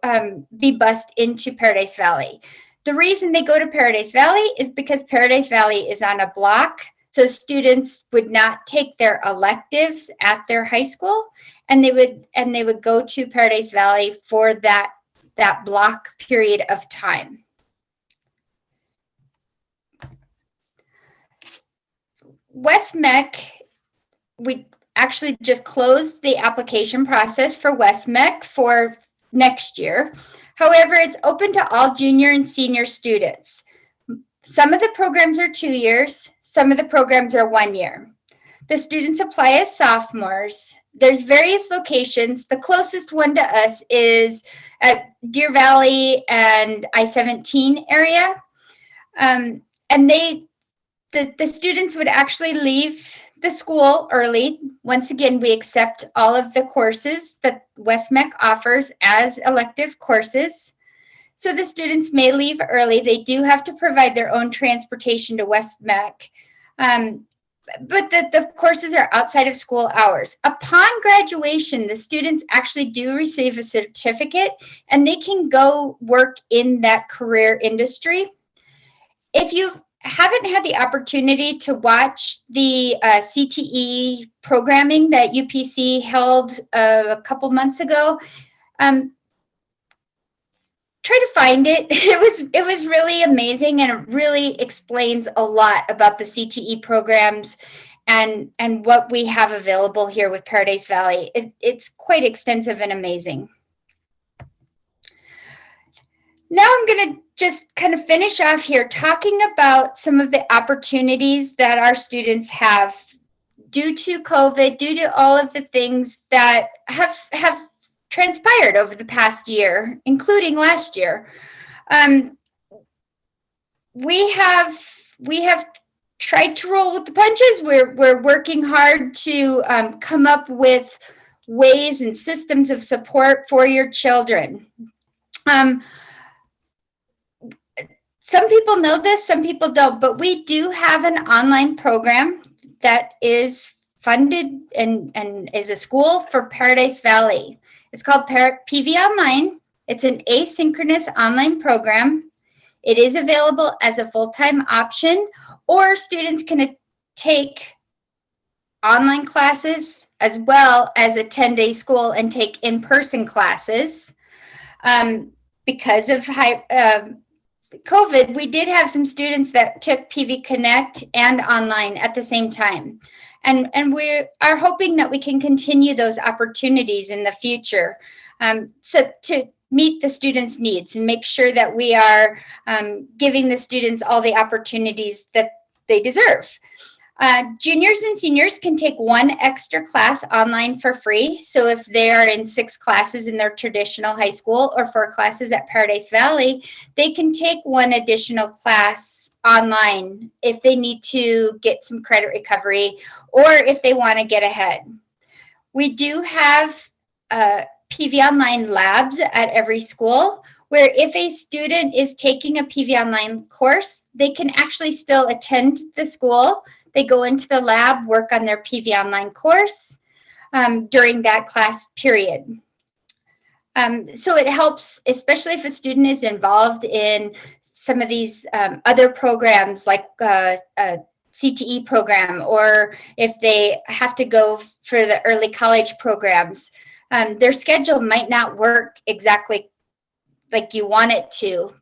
be bused into Paradise Valley. The reason they go to Paradise Valley is because Paradise Valley is on a block, so students would not take their electives at their high school, and they would go to Paradise Valley for that block period of time. West Mech, we actually just closed the application process for West Mech for next year. However, it's open to all junior and senior students. Some of the programs are 2 years, some of the programs are 1 year. The students apply as sophomores. There's various locations. The closest one to us is at Deer Valley and I-17 area. And the students would actually leave the school early. Once again, we accept all of the courses that West Mech offers as elective courses. So the students may leave early. They do have to provide their own transportation to West Mech. But the courses are outside of school hours. Upon graduation, the students actually do receive a certificate and they can go work in that career industry. If you haven't had the opportunity to watch the CTE programming that UPC held a couple months ago, try to find it. It was really amazing, and it really explains a lot about the CTE programs and what we have available here with Paradise Valley. It's quite extensive and amazing. Now I'm going to just kind of finish off here talking about some of the opportunities that our students have due to COVID, due to all of the things that have transpired over the past year, including last year. We have tried to roll with the punches. We're working hard to come up with ways and systems of support for your children. Some people know this, some people don't, but we do have an online program that is funded and is a school for Paradise Valley. It's called PV Online. It's an asynchronous online program. It is available as a full-time option, or students can take online classes as well as attend a school and take in-person classes. Because of COVID, we did have some students that took PV Connect and online at the same time. And we are hoping that we can continue those opportunities in the future, so to meet the students' needs and make sure that we are giving the students all the opportunities that they deserve. Juniors and seniors can take one extra class online for free. So if they are in 6 classes in their traditional high school or 4 classes at Paradise Valley, they can take one additional class online if they need to get some credit recovery or if they want to get ahead. We do have PV Online labs at every school, where if a student is taking a PV Online course, they can actually still attend the school. They go into the lab, work on their PV Online course during that class period. So it helps, especially if a student is involved in some of these other programs like a CTE program, or if they have to go for the early college programs. Their schedule might not work exactly like you want it to.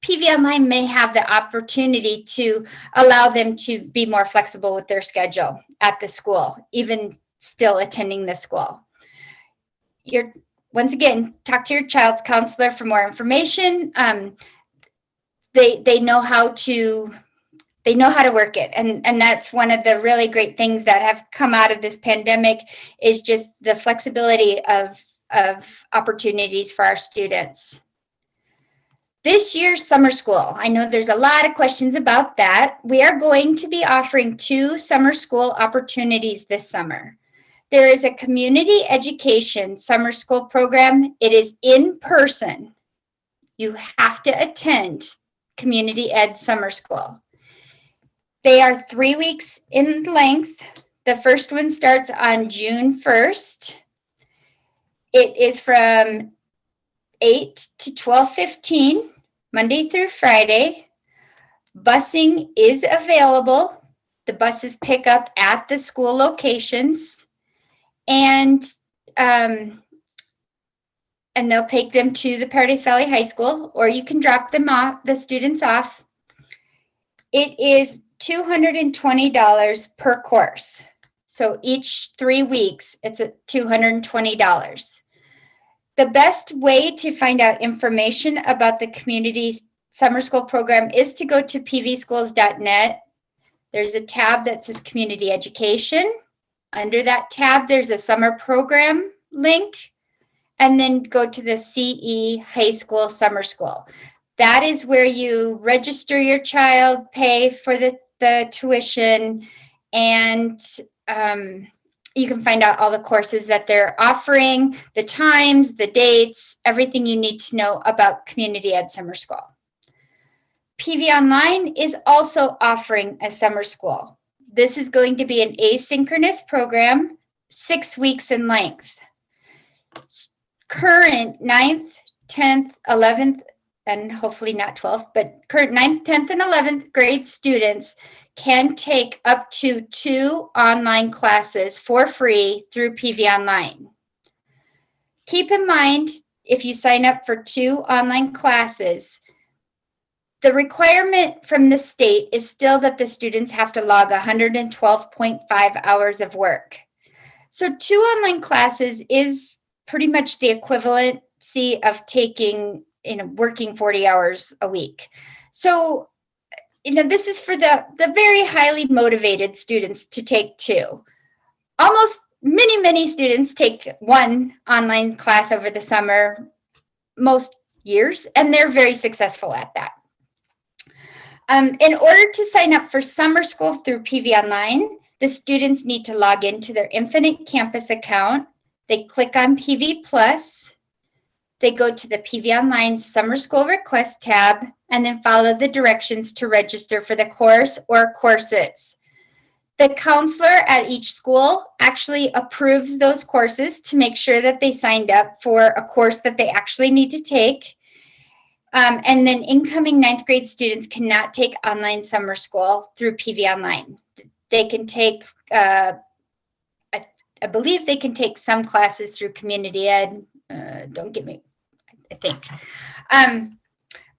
PV Online may have the opportunity to allow them to be more flexible with their schedule at the school, even still attending the school. Once again, talk to your child's counselor for more information. They know how to work it, and that's one of the really great things that have come out of this pandemic, is just the flexibility of opportunities for our students. This year's summer school, I know there's a lot of questions about that. We are going to be offering 2 summer school opportunities this summer. There is a community education summer school program. It is in person. You have to attend community ed summer school. They are 3 weeks in length. The first one starts on June 1st. It is from 8 to 12:15, Monday through Friday. Busing is available. The buses pick up at the school locations, and they'll take them to the Paradise Valley High School, or you can drop them off, the students off. It is $220 per course. So each 3 weeks, it's at $220. The best way to find out information about the community summer school program is to go to pvschools.net. There's a tab that says community education. Under that tab, there's a summer program link, and then go to the CE High School Summer School. That is where you register your child, pay for the tuition, and you can find out all the courses that they're offering, the times, the dates, everything you need to know about Community Ed Summer School. PV Online is also offering a summer school. This is going to be an asynchronous program, 6 weeks in length. Current 9th, 10th, 11th, and hopefully not 12th, but current 9th, 10th, and 11th grade students can take up to 2 online classes for free through PV Online. Keep in mind, if you sign up for 2 online classes, the requirement from the state is still that the students have to log 112.5 hours of work. So 2 online classes is pretty much the equivalency of taking, working 40 hours a week. So, this is for the very highly motivated students to take 2. Almost many students take 1 online class over the summer, most years, and they're very successful at that. In order to sign up for summer school through PV Online, the students need to log into their Infinite Campus account. They click on PV Plus. They go to the PV Online Summer School Request tab, and then follow the directions to register for the course or courses. The counselor at each school actually approves those courses to make sure that they signed up for a course that they actually need to take. And then incoming 9th grade students cannot take online summer school through PV Online. They can take, I believe they can take some classes through Community Ed. Don't get me, I think.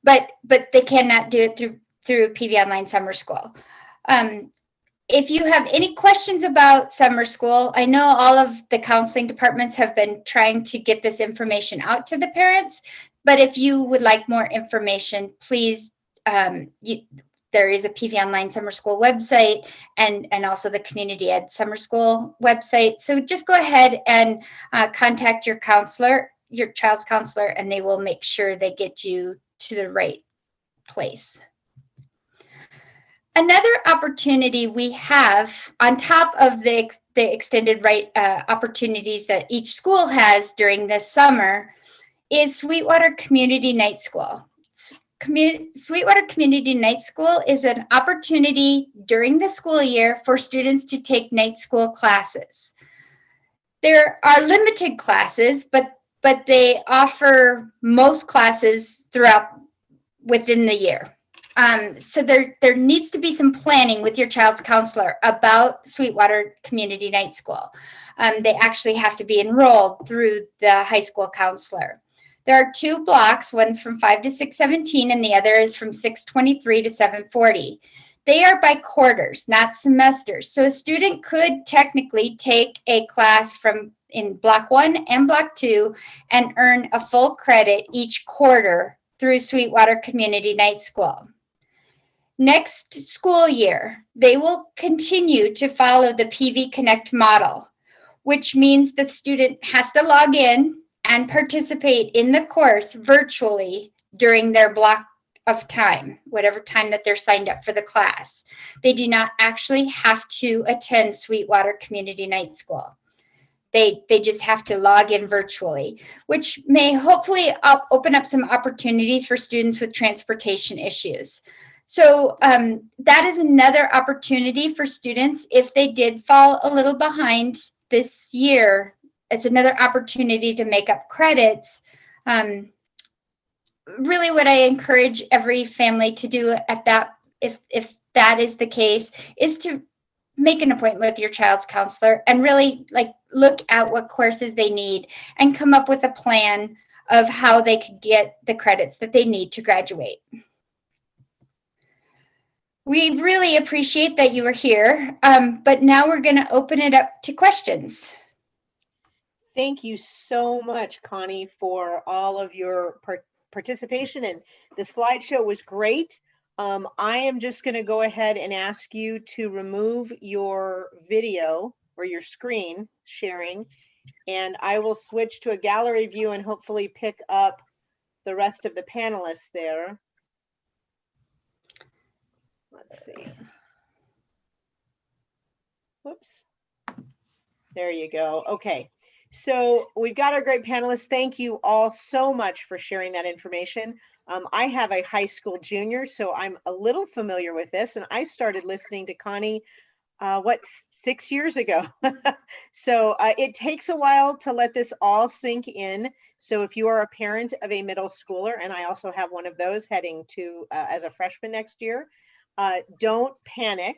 But they cannot do it through PV Online Summer School. If you have any questions about summer school, I know all of the counseling departments have been trying to get this information out to the parents, but if you would like more information, please, there is a PV Online Summer School website and also the Community Ed Summer School website. So just go ahead and contact your counselor, your child's counselor, and they will make sure they get you to the right place. Another opportunity we have on top of the extended opportunities that each school has during the summer is Sweetwater Community Night School. Sweetwater Community Night School is an opportunity during the school year for students to take night school classes. There are limited classes, but they offer most classes within the year. So there needs to be some planning with your child's counselor about Sweetwater Community Night School. They actually have to be enrolled through the high school counselor. There are 2 blocks, one's from 5 to 6:17 and the other is from 6:23 to 7:40. They are by quarters, not semesters. So a student could technically take a class in block 1 and block 2 and earn a full credit each quarter through Sweetwater Community Night School. Next school year, they will continue to follow the PV Connect model, which means the student has to log in and participate in the course virtually during their block of time, whatever time that they're signed up for the class. They do not actually have to attend Sweetwater Community Night School. They just have to log in virtually, which may hopefully open up some opportunities for students with transportation issues. So that is another opportunity for students if they did fall a little behind this year. It's another opportunity to make up credits. Really what I encourage every family to do at that, if that is the case, is to make an appointment with your child's counselor and really look at what courses they need and come up with a plan of how they could get the credits that they need to graduate. We really appreciate that you are here, but now we're going to open it up to questions. Thank you so much, Connie, for all of your participation, and the slideshow was great. I am just going to go ahead and ask you to remove your video or your screen sharing, and I will switch to a gallery view and hopefully pick up the rest of the panelists there. Let's see. Whoops. There you go. Okay. So we've got our great panelists. Thank you all so much for sharing that information. I have a high school junior, so I'm a little familiar with this, and I started listening to Connie, 6 years ago. So it takes a while to let this all sink in. So if you are a parent of a middle schooler, and I also have one of those heading to as a freshman next year, don't panic.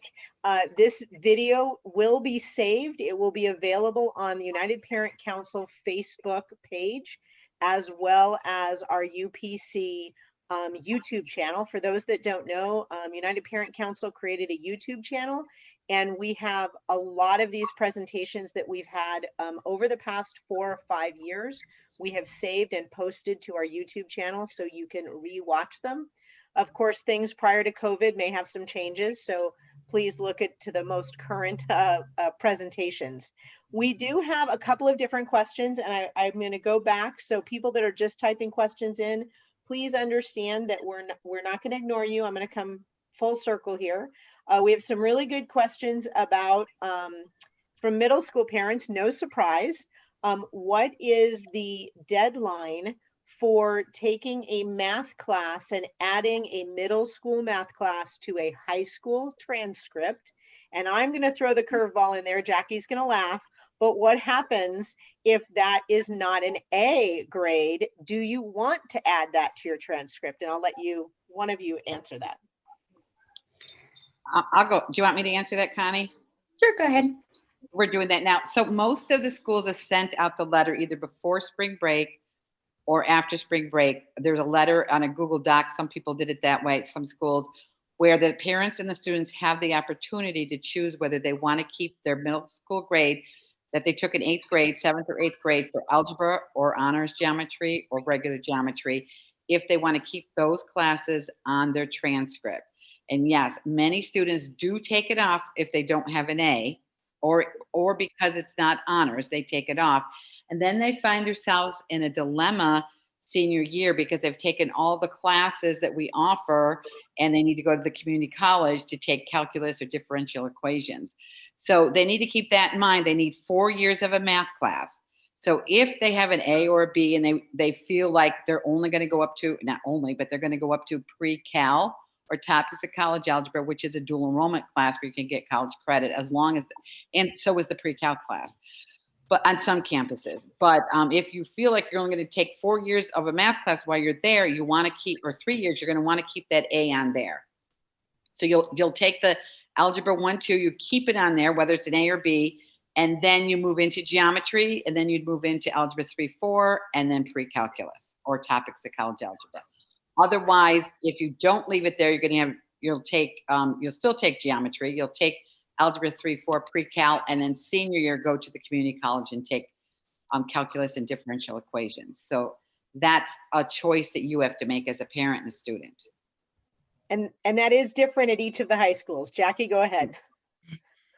This video will be saved. It will be available on the United Parent Council Facebook page, as well as our UPC YouTube channel. For those that don't know, United Parent Council created a YouTube channel, and we have a lot of these presentations that we've had over the past 4 or 5 years. We have saved and posted to our YouTube channel so you can re-watch them. Of course, things prior to COVID may have some changes, so please look to the most current presentations. We do have a couple of different questions, and I'm going to go back. So people that are just typing questions in, please understand that we're not going to ignore you. I'm going to come full circle here. We have some really good questions about from middle school parents. No surprise. What is the deadline for taking a math class and adding a middle school math class to a high school transcript? And I'm going to throw the curveball in there. Jackie's going to laugh. But what happens if that is not an A grade? Do you want to add that to your transcript? And I'll let one of you answer that. I'll go. Do you want me to answer that, Connie? Sure, go ahead. We're doing that now. So most of the schools have sent out the letter either before spring break or after spring break. There's a letter on a Google Doc. Some people did it that way at some schools, where the parents and the students have the opportunity to choose whether they want to keep their middle school grade that they took in 8th grade, 7th or 8th grade for algebra or honors geometry or regular geometry, if they want to keep those classes on their transcript. And yes, many students do take it off if they don't have an A, or because it's not honors, they take it off. And then they find themselves in a dilemma senior year because they've taken all the classes that we offer and they need to go to the community college to take calculus or differential equations. So they need to keep that in mind. They need 4 years of a math class. So if they have an A or a B and they feel like they're only going to go up to, not only, but they're going to go up to pre-cal or topics of college algebra, which is a dual enrollment class where you can get college credit as long as, and so is the pre-cal class, but on some campuses. But if you feel like you're only going to take 4 years of a math class while you're there, you want to keep, or 3 years, you're going to want to keep that A on there. So you'll take the algebra 1, 2, you keep it on there, whether it's an A or B, and then you move into geometry, and then you'd move into algebra 3, 4, and then pre-calculus. or topics of college algebra. Otherwise, if you don't leave it there, you'll still take geometry, you'll take algebra 3, 4 pre-cal, and then senior year go to the community college and take calculus and differential equations. So that's a choice that you have to make as a parent and a student. And that is different at each of the high schools. Jackie, go ahead.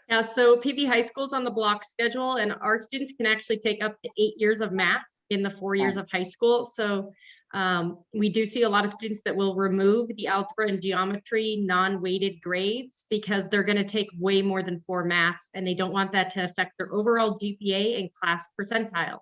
Yeah, so PV High School's on the block schedule, and our students can actually take up to 8 years of math in the 4 years of high school. So we do see a lot of students that will remove the algebra and geometry non-weighted grades because they're going to take way more than 4 maths, and they don't want that to affect their overall GPA and class percentile.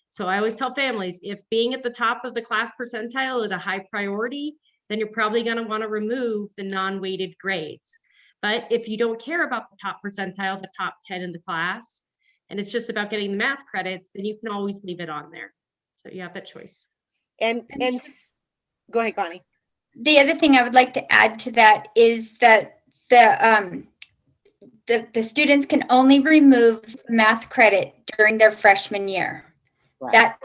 So I always tell families, if being at the top of the class percentile is a high priority, then you're probably going to want to remove the non-weighted grades. But if you don't care about the top percentile, the top 10 in the class, and it's just about getting the math credits, then you can always leave it on there. So you have that choice. And go ahead, Connie. The other thing I would like to add to that is that the students can only remove math credit during their freshman year. Right.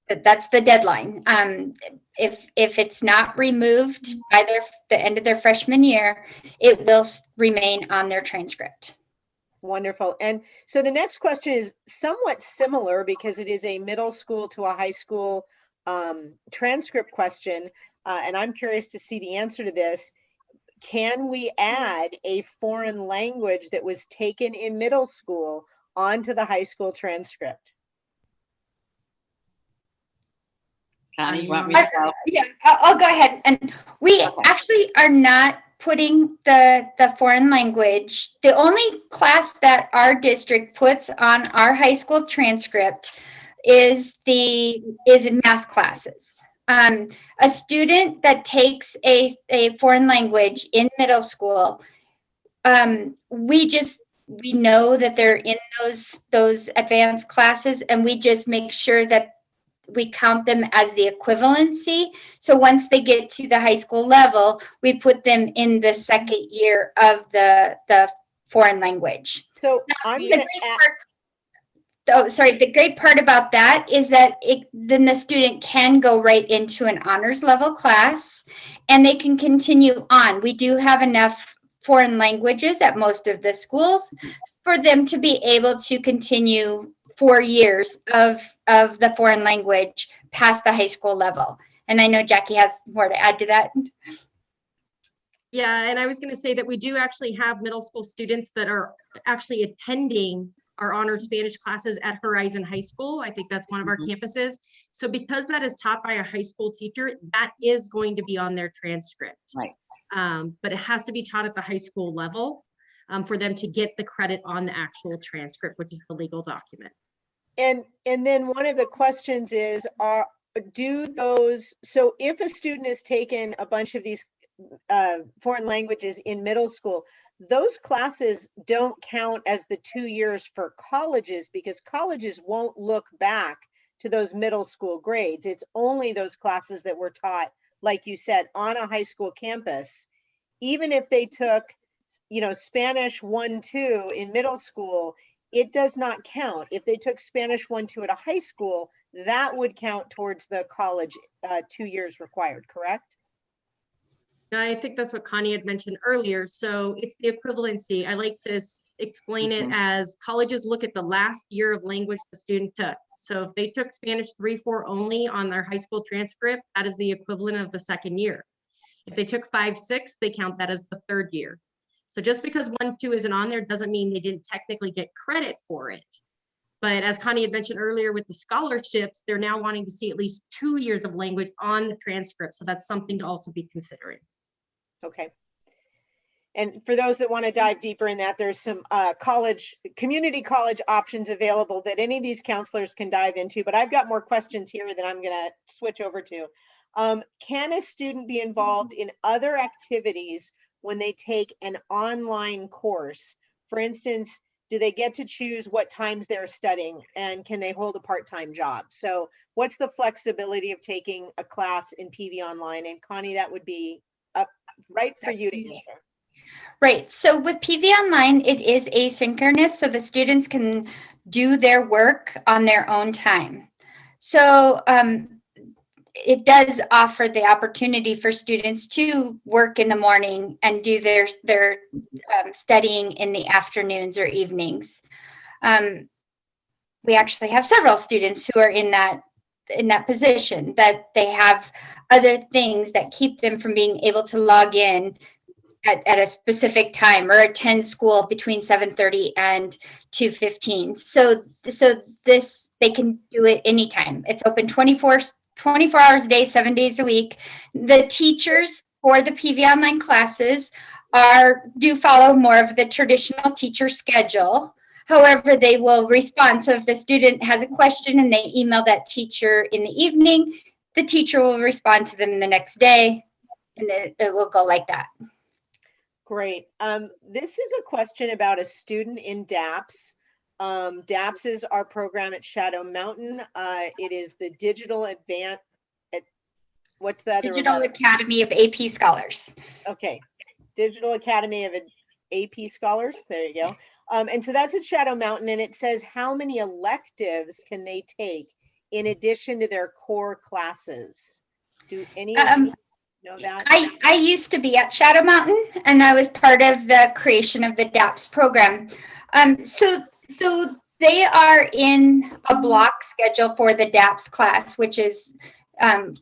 That's the deadline. If it's not removed by the end of their freshman year, it will remain on their transcript. Wonderful. And so the next question is somewhat similar because it is a middle school to a high school transcript question. And I'm curious to see the answer to this. Can we add a foreign language that was taken in middle school onto the high school transcript? Connie, you want me to go? Yeah, I'll go ahead. And we actually are not putting the foreign language. The only class that our district puts on our high school transcript is in math classes. A student that takes a foreign language in middle school, we know that they're in those advanced classes, and we just make sure that we count them as the equivalency. So once they get to the high school level, we put them in the second year of the foreign language. So I'm going to add. The great part about that is that then the student can go right into an honors level class and they can continue on. We do have enough foreign languages at most of the schools for them to be able to continue 4 years of the foreign language past the high school level. And I know Jackie has more to add to that. Yeah, and I was going to say that we do actually have middle school students that are actually attending our honored Spanish classes at Horizon High School. I think that's one of our campuses. So because that is taught by a high school teacher, that is going to be on their transcript. Right. But it has to be taught at the high school level for them to get the credit on the actual transcript, which is the legal document. And then one of the questions is, so if a student has taken a bunch of these foreign languages in middle school, those classes don't count as the 2 years for colleges because colleges won't look back to those middle school grades. It's only those classes that were taught, like you said, on a high school campus. Even if they took, Spanish 1-2 in middle school, it does not count. If they took Spanish 1-2 at a high school, that would count towards the college 2 years required, correct? I think that's what Connie had mentioned earlier. So it's the equivalency. I like to explain it as colleges look at the last year of language the student took. So if they took Spanish 3-4 only on their high school transcript, that is the equivalent of the second year. If they took 5-6, they count that as the third year. So just because 1-2 isn't on there doesn't mean they didn't technically get credit for it. But as Connie had mentioned earlier with the scholarships, they're now wanting to see at least 2 years of language on the transcript. So that's something to also be considering. Okay. And for those that want to dive deeper in that, there's some community college options available that any of these counselors can dive into. But I've got more questions here that I'm going to switch over to. Can a student be involved in other activities when they take an online course? For instance, do they get to choose what times they're studying, and can they hold a part-time job? So what's the flexibility of taking a class in PV Online? And Connie, that would be right for you to answer. Right. So with PV Online, it is asynchronous, so the students can do their work on their own time. So it does offer the opportunity for students to work in the morning and do their studying in the afternoons or evenings. We actually have several students who are in that position, that they have other things that keep them from being able to log in at a specific time or attend school between 7:30 and 2:15. So this, they can do it anytime. It's open 24 hours a day, 7 days a week. The teachers for the PV online classes do follow more of the traditional teacher schedule. However, they will respond. So if the student has a question and they email that teacher in the evening, the teacher will respond to them the next day, and it will go like that. Great. This is a question about a student in DAPS. DAPS is our program at Shadow Mountain. It is the Digital what's the other? Digital Academy of AP Scholars. Okay, Digital Academy of AP Scholars. There you go. And so that's at Shadow Mountain, and it says how many electives can they take in addition to their core classes? Do any of you know that? I used to be at Shadow Mountain, and I was part of the creation of the DAPS program. So they are in a block schedule for the DAPS class, which is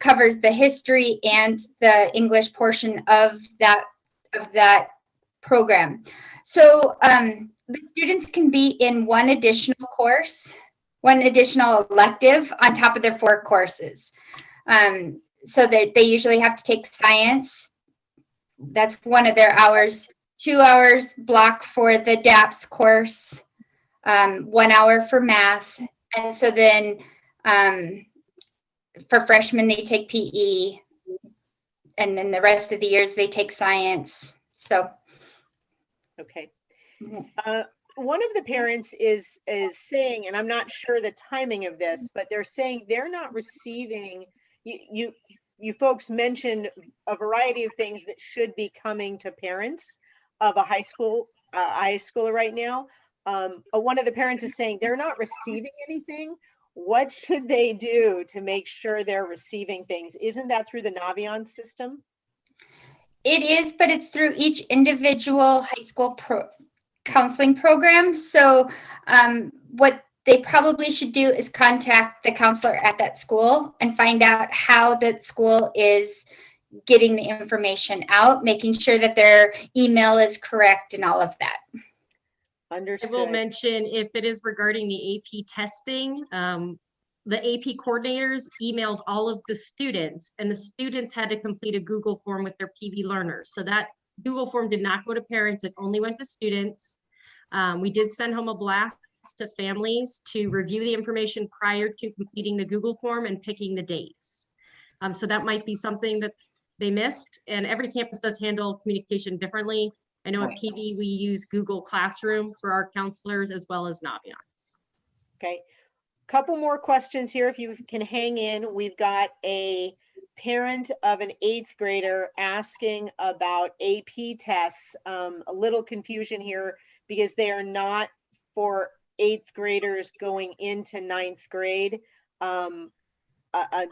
covers the history and the English portion of that program. So the students can be in one additional elective on top of their 4 courses. So they usually have to take science. That's one of their hours. 2 hours block for the DAPS course, 1 hour for math. And so then for freshmen, they take PE. And then the rest of the years, they take science. So. Okay. One of the parents is saying, and I'm not sure the timing of this, but they're saying they're not receiving, you folks mentioned a variety of things that should be coming to parents of a high schooler right now. One of the parents is saying they're not receiving anything. What should they do to make sure they're receiving things? Isn't that through the Naviance system? It is, but it's through each individual high school counseling program. So what they probably should do is contact the counselor at that school and find out how that school is getting the information out, making sure that their email is correct and all of that. Understood. I will mention, if it is regarding the AP testing, the AP coordinators emailed all of the students, and the students had to complete a Google form with their PV learners. So that Google form did not go to parents, it only went to students. We did send home a blast to families to review the information prior to completing the Google form and picking the dates. So that might be something that they missed, and every campus does handle communication differently. I know at PV we use Google Classroom for our counselors as well as Naviance. Okay. Couple more questions here, if you can hang in. We've got a parent of an 8th grader asking about AP tests. A little confusion here because they are not for 8th graders going into 9th grade.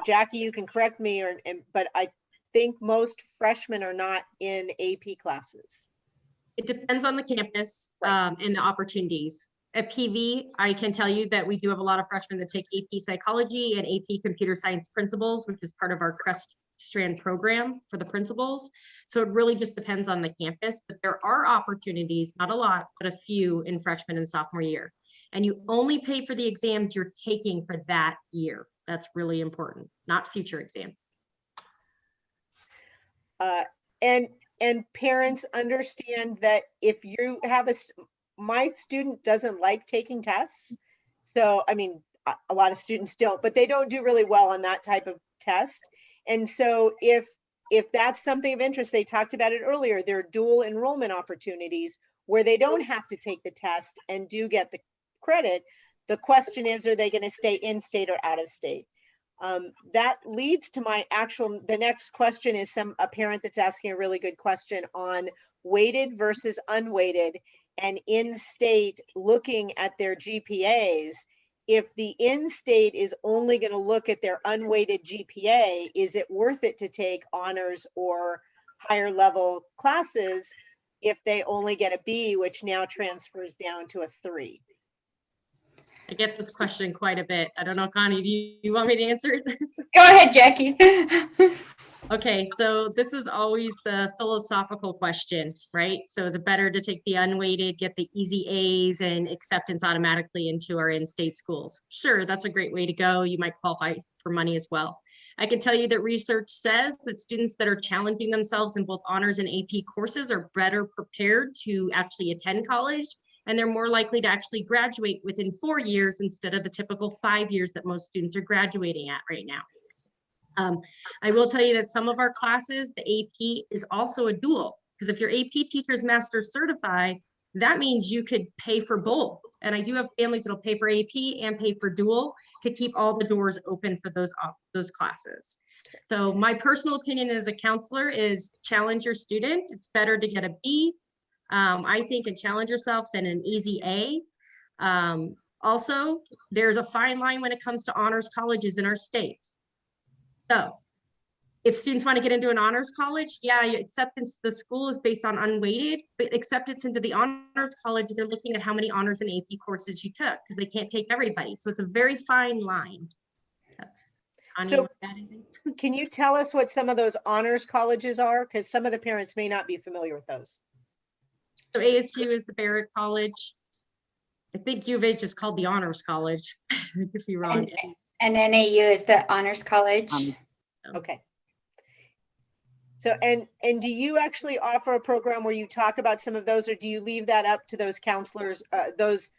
Jackie, you can correct me, but I think most freshmen are not in AP classes. It depends on the campus and the opportunities. At PV, I can tell you that we do have a lot of freshmen that take AP Psychology and AP Computer Science Principles, which is part of our Crest Strand program for the principals. So it really just depends on the campus, but there are opportunities, not a lot, but a few in freshman and sophomore year. And you only pay for the exams you're taking for that year. That's really important, not future exams. And parents understand that if you have my student doesn't like taking tests. So, I mean, a lot of students don't, but they don't do really well on that type of test. And so if that's something of interest, they talked about it earlier, there are dual enrollment opportunities where they don't have to take the test and do get the credit. The question is, are they going to stay in state or out of state? That leads to the next question is a parent that's asking a really good question on weighted versus unweighted and in state looking at their GPAs if the in-state is only going to look at their unweighted GPA, is it worth it to take honors or higher level classes if they only get a B, which now transfers down to a 3? I get this question quite a bit. I don't know, Connie, do you want me to answer it? Go ahead, Jackie. Okay, so this is always the philosophical question, right? So is it better to take the unweighted, get the easy A's and acceptance automatically into our in-state schools? Sure, that's a great way to go. You might qualify for money as well. I can tell you that research says that students that are challenging themselves in both honors and AP courses are better prepared to actually attend college, and they're more likely to actually graduate within 4 years instead of the typical 5 years that most students are graduating at right now. I will tell you that some of our classes, the AP is also a dual, because if your AP teacher is master's certified, that means you could pay for both. And I do have families that'll pay for AP and pay for dual to keep all the doors open for those classes. So my personal opinion as a counselor is challenge your student. It's better to get a B, I think, and challenge yourself than an easy A. Also, there's a fine line when it comes to honors colleges in our state. So if students want to get into an honors college, yeah, acceptance to the school is based on unweighted, but acceptance into the honors college, they're looking at how many honors and AP courses you took, because they can't take everybody. So it's a very fine line. That's So can you tell us what some of those honors colleges are? Because some of the parents may not be familiar with those. So ASU is the Barrett College. I think U of A is just called the Honors College. I could be wrong. And NAU is the Honors College. Okay. So, and do you actually offer a program where you talk about some of those, or do you leave that up to those counselors, those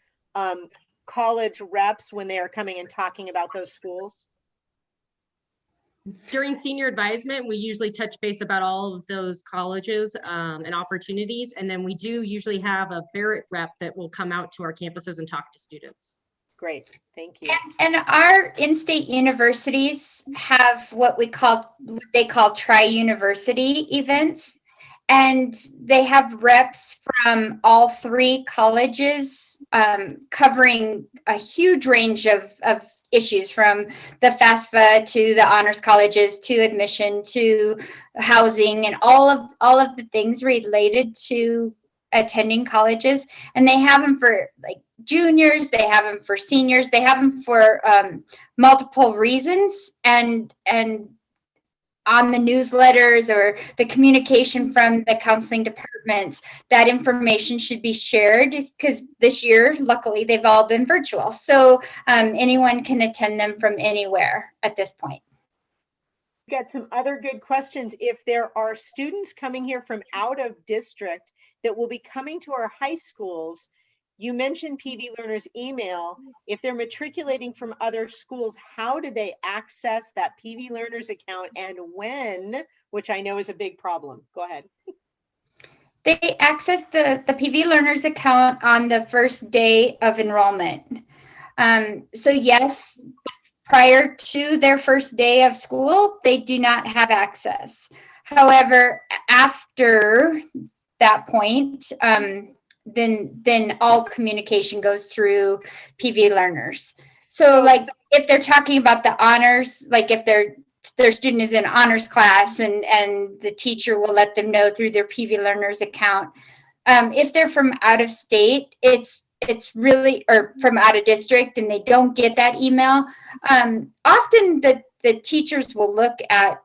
college reps when they are coming and talking about those schools? During senior advisement, we usually touch base about all of those colleges and opportunities. And then we do usually have a Barrett rep that will come out to our campuses and talk to students. Great, thank you. And our in-state universities have what they call tri-university events. And they have reps from all 3 colleges covering a huge range of issues, from the Fafsa to the honors colleges to admission to housing and all of the things related to attending colleges. And they have them for like juniors, they have them for seniors, they have them for multiple reasons. And on the newsletters or the communication from the counseling departments, that information should be shared, because this year, luckily, they've all been virtual. So anyone can attend them from anywhere at this point. Got some other good questions. If there are students coming here from out of district that will be coming to our high schools, you mentioned PV Learner's email. If they're matriculating from other schools, how do they access that PV Learner's account, and when, which I know is a big problem? Go ahead. They access the PV Learner's account on the first day of enrollment. So yes, prior to their first day of school, they do not have access. However, after that point, then all communication goes through PV Learners. So like if they're talking about the honors, like if their student is in honors class and the teacher will let them know through their PV Learners account. If they're from out of state, it's really, or from out of district and they don't get that email, often the teachers will look at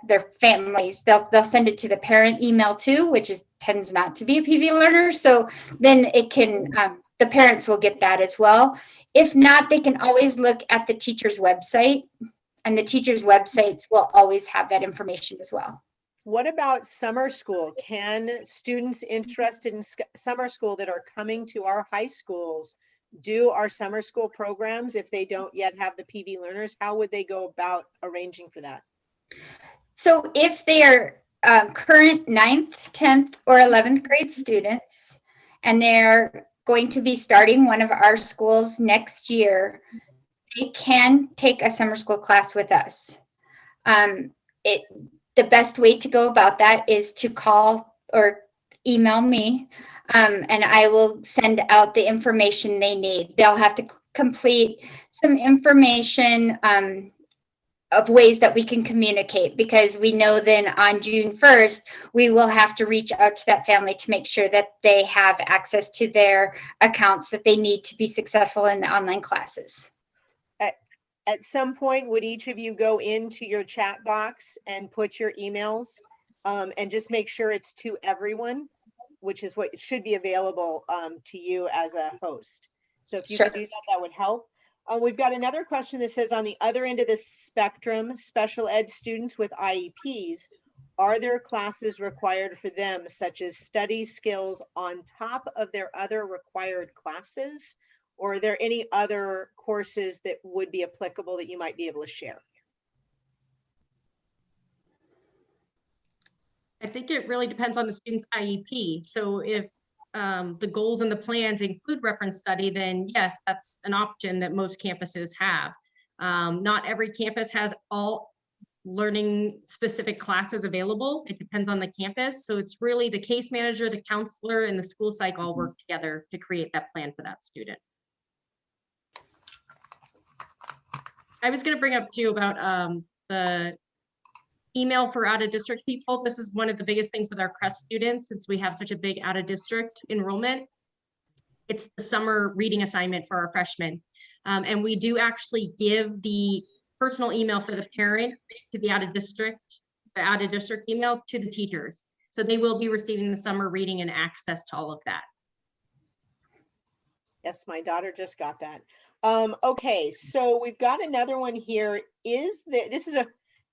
their families. They'll send it to the parent email too, which tends not to be a PV Learner. So then it can, the parents will get that as well. If not, they can always look at the teacher's website, and the teacher's websites will always have that information as well. What about summer school? Can students interested in summer school that are coming to our high schools do our summer school programs if they don't yet have the PV Learners? How would they go about arranging for that? So if they are current 9th, 10th, or 11th grade students, and they're going to be starting one of our schools next year, they can take a summer school class with us. The best way to go about that is to call or email me, and I will send out the information they need. They'll have to complete some information of ways that we can communicate, because we know then on June 1st, we will have to reach out to that family to make sure that they have access to their accounts that they need to be successful in the online classes. At some point, would each of you go into your chat box and put your emails and just make sure it's to everyone, which is what should be available to you as a host. So if you Sure. could do that, that would help. We've got another question that says, on the other end of the spectrum, special ed students with IEPs, are there classes required for them, such as study skills on top of their other required classes? Or are there any other courses that would be applicable that you might be able to share? I think it really depends on the student's IEP. So if the goals and the plans include reference study, then yes, that's an option that most campuses have. Not every campus has all learning specific classes available. It depends on the campus. So it's really the case manager, the counselor, and the school psych all work together to create that plan for that student. I was going to bring up too about the email for out-of-district people. This is one of the biggest things with our CREST students, since we have such a big out-of-district enrollment. It's the summer reading assignment for our freshmen. And we do actually give the personal email for the parent to the out-of-district email to the teachers. So they will be receiving the summer reading and access to all of that. Yes, my daughter just got that. Okay, so we've got another one here. This is a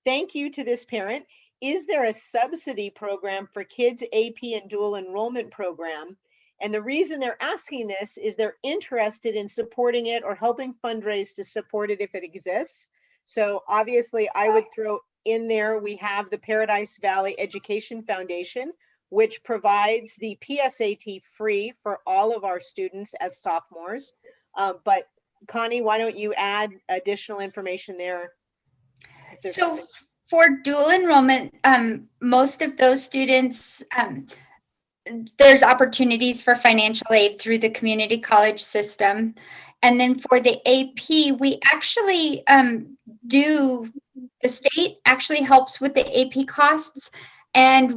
thank you to this parent. Is there a subsidy program for kids' AP and dual enrollment program? And the reason they're asking this is they're interested in supporting it or helping fundraise to support it if it exists. So obviously I would throw in there, we have the Paradise Valley Education Foundation, which provides the PSAT free for all of our students as sophomores. But Connie, why don't you add additional information there? So for dual enrollment, most of those students, there's opportunities for financial aid through the community college system. And then for the AP, we actually the state actually helps with the AP costs. And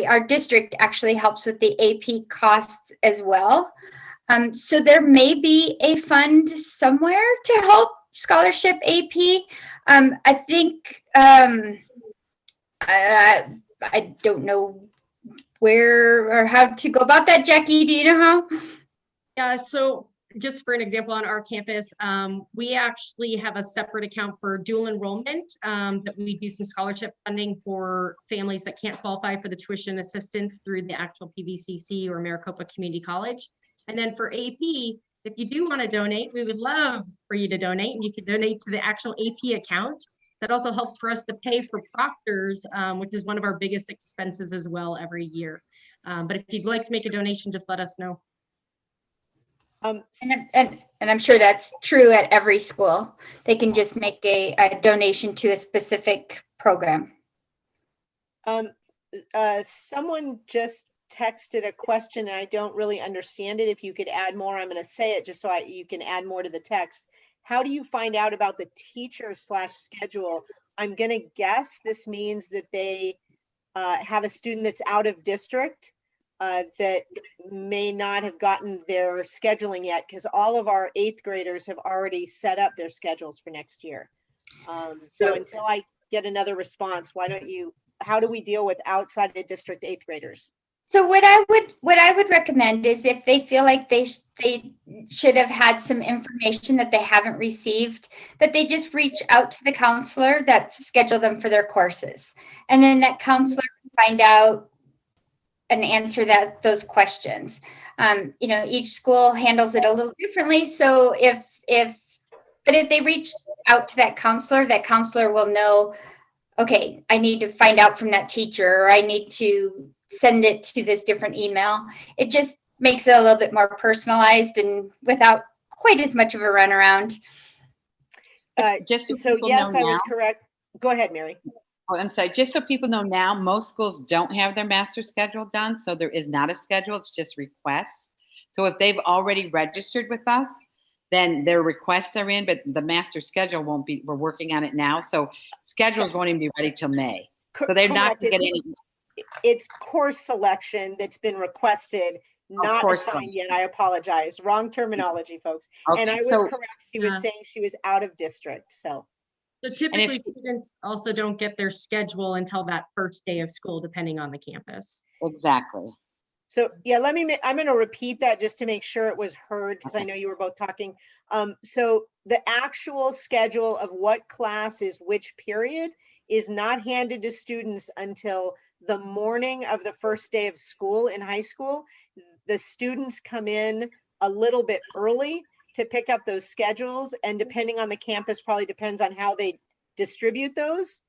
our district actually helps with the AP costs as well. So there may be a fund somewhere to help scholarship AP. I think, I don't know where or how to go about that. Jackie, do you know how? Yeah, so just for an example, on our campus, we actually have a separate account for dual enrollment that we do some scholarship funding for families that can't qualify for the tuition assistance through the actual PVCC or Maricopa Community College. And then for AP, if you do want to donate, we would love for you to donate, and you can donate to the actual AP account. That also helps for us to pay for proctors, which is one of our biggest expenses as well every year. But if you'd like to make a donation, just let us know. And I'm sure that's true at every school. They can just make a donation to a specific program. Someone just texted a question and I don't really understand it. If you could add more, I'm going to say it just so you can add more to the text. How do you find out about the teacher/schedule? I'm going to guess this means that they have a student that's out of district that may not have gotten their scheduling yet, because all of our 8th graders have already set up their schedules for next year. So until I get another response, how do we deal with outside of district 8th graders? So what I would recommend is, if they feel like they should have had some information that they haven't received, that they just reach out to the counselor that's scheduled them for their courses. And then that counselor can find out and answer those questions. Each school handles it a little differently. So if they reach out to that counselor will know, okay, I need to find out from that teacher, or I need to send it to this different email. It just makes it a little bit more personalized and without quite as much of a runaround. So yes, I was correct. Go ahead, Mary. Oh, I'm sorry. Just so people know now, most schools don't have their master schedule done. So there is not a schedule. It's just requests. So if they've already registered with us, then their requests are in, but the master schedule won't be, we're working on it now. So schedules won't even be ready till May. So they're not Correct. gonna get any, It's course selection that's been requested, not course assigned yet. I apologize. Wrong terminology, folks. And okay, I was so, correct. She was Yeah. saying she was out of district, so. So typically she- students also don't get their schedule until that first day of school, depending on the campus. exactly. So yeah, I'm going to repeat that just to make sure it was heard, because I Okay. know you were both talking. So the actual schedule of what class is which period is not handed to students until the morning of the first day of school in high school. The students come in a little bit early to pick up those schedules, and depending on the campus, probably depends on how they distribute those.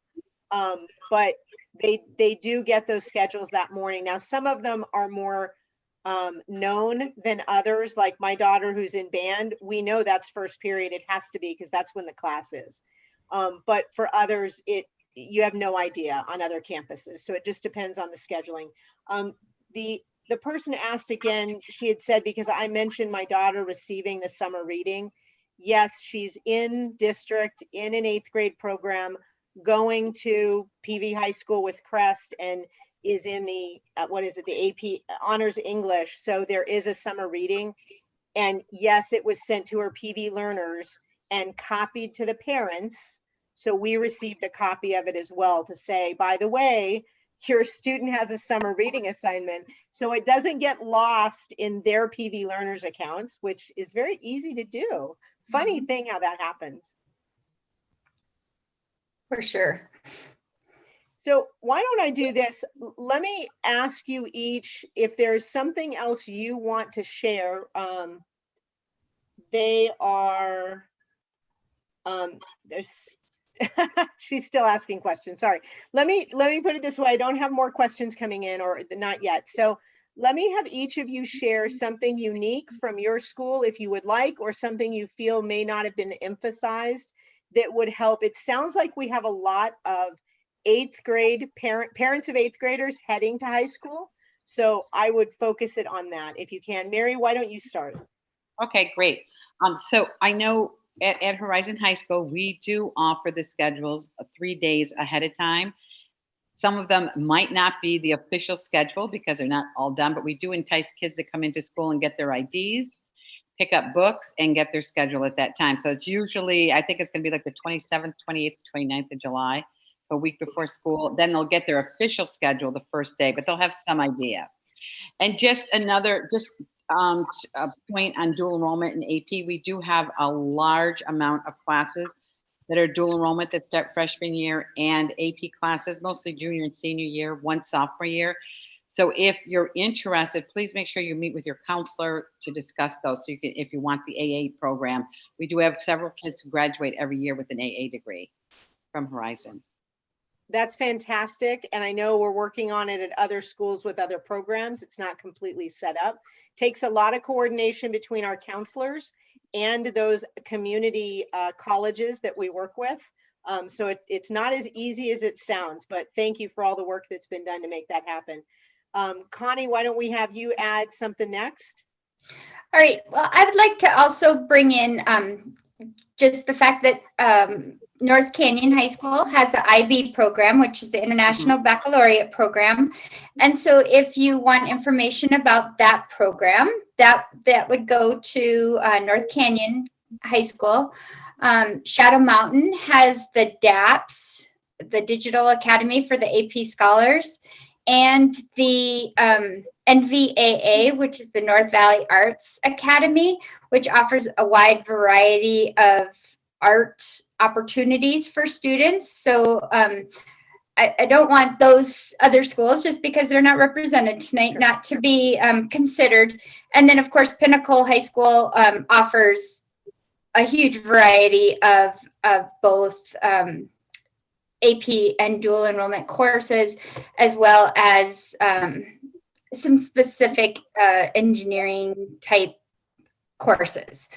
But they do get those schedules that morning. Now, some of them are more known than others. Like my daughter who's in band, we know that's first period. It has to be because that's when the class is. But for others, you have no idea on other campuses. So it just depends on the scheduling. The person asked again, she had said, because I mentioned my daughter receiving the summer reading. Yes, she's in district in an 8th grade program, going to PV High School with Crest, and is in the, the AP Honors English. So there is a summer reading. And yes, it was sent to her PV learners and copied to the parents. So we received a copy of it as well to say, by the way, your student has a summer reading assignment. So it doesn't get lost in their PV learners accounts, which is very easy to do. Funny thing how that happens. For sure. So why don't I do this? Let me ask you each if there's something else you want to share. They are, there's, she's still asking questions. Sorry. Let me put it this way. I don't have more questions coming in, or not yet. So let me have each of you share something unique from your school if you would like, or something you feel may not have been emphasized that would help. It sounds like we have a lot of 8th grade parents of 8th graders heading to high school. So I would focus it on that if you can. Mary, why don't you start? Okay, great. So I know at Horizon High School, we do offer the schedules 3 days ahead of time. Some of them might not be the official schedule because they're not all done, but we do entice kids to come into school and get their IDs, pick up books, and get their schedule at that time. So it's usually, I think it's going to be like the 27th, 28th, 29th of July, a week before school. Then they'll get their official schedule the first day, but they'll have some idea. And just a point on dual enrollment in AP, we do have a large amount of classes that are dual enrollment that start freshman year, and AP classes, mostly junior and senior year, one sophomore year. So if you're interested, please make sure you meet with your counselor to discuss those. So you can, if you want the AA program, we do have several kids who graduate every year with an AA degree from Horizon. That's fantastic. And I know we're working on it at other schools with other programs. It's not completely set up. Takes a lot of coordination between our counselors and those community colleges that we work with. So it's not as easy as it sounds, but thank you for all the work that's been done to make that happen. Connie, why don't we have you add something next? All right. Well, I would like to also bring in just the fact that North Canyon High School has the IB program, which is the International Baccalaureate program. And so if you want information about that program, that would go to North Canyon High School. Shadow Mountain has the DAPS, the Digital Academy for the AP Scholars, and the NVAA, which is the North Valley Arts Academy, which offers a wide variety of art opportunities for students. So I don't want those other schools, just because they're not represented tonight, not to be considered. And then, of course, Pinnacle High School offers a huge variety of both AP and dual enrollment courses, as well as some specific engineering type courses.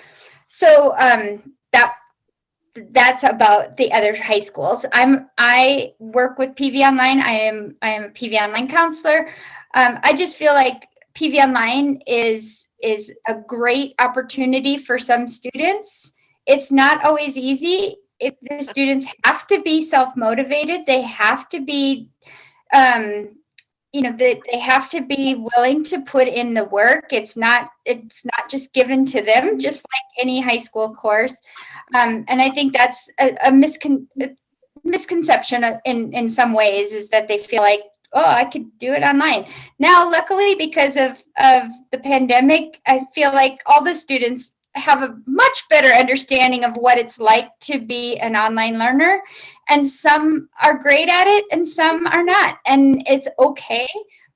So that's about the other high schools. I work with PV Online. I am a PV Online counselor. I just feel like PV Online is a great opportunity for some students. It's not always easy. If the students have to be self-motivated, they have to be, they have to be willing to put in the work. It's not just given to them, just like any high school course. And I think that's a misconception in some ways, is that they feel like, oh, I could do it online. Now, luckily, because of the pandemic, I feel like all the students have a much better understanding of what it's like to be an online learner. And some are great at it and some are not. And it's okay.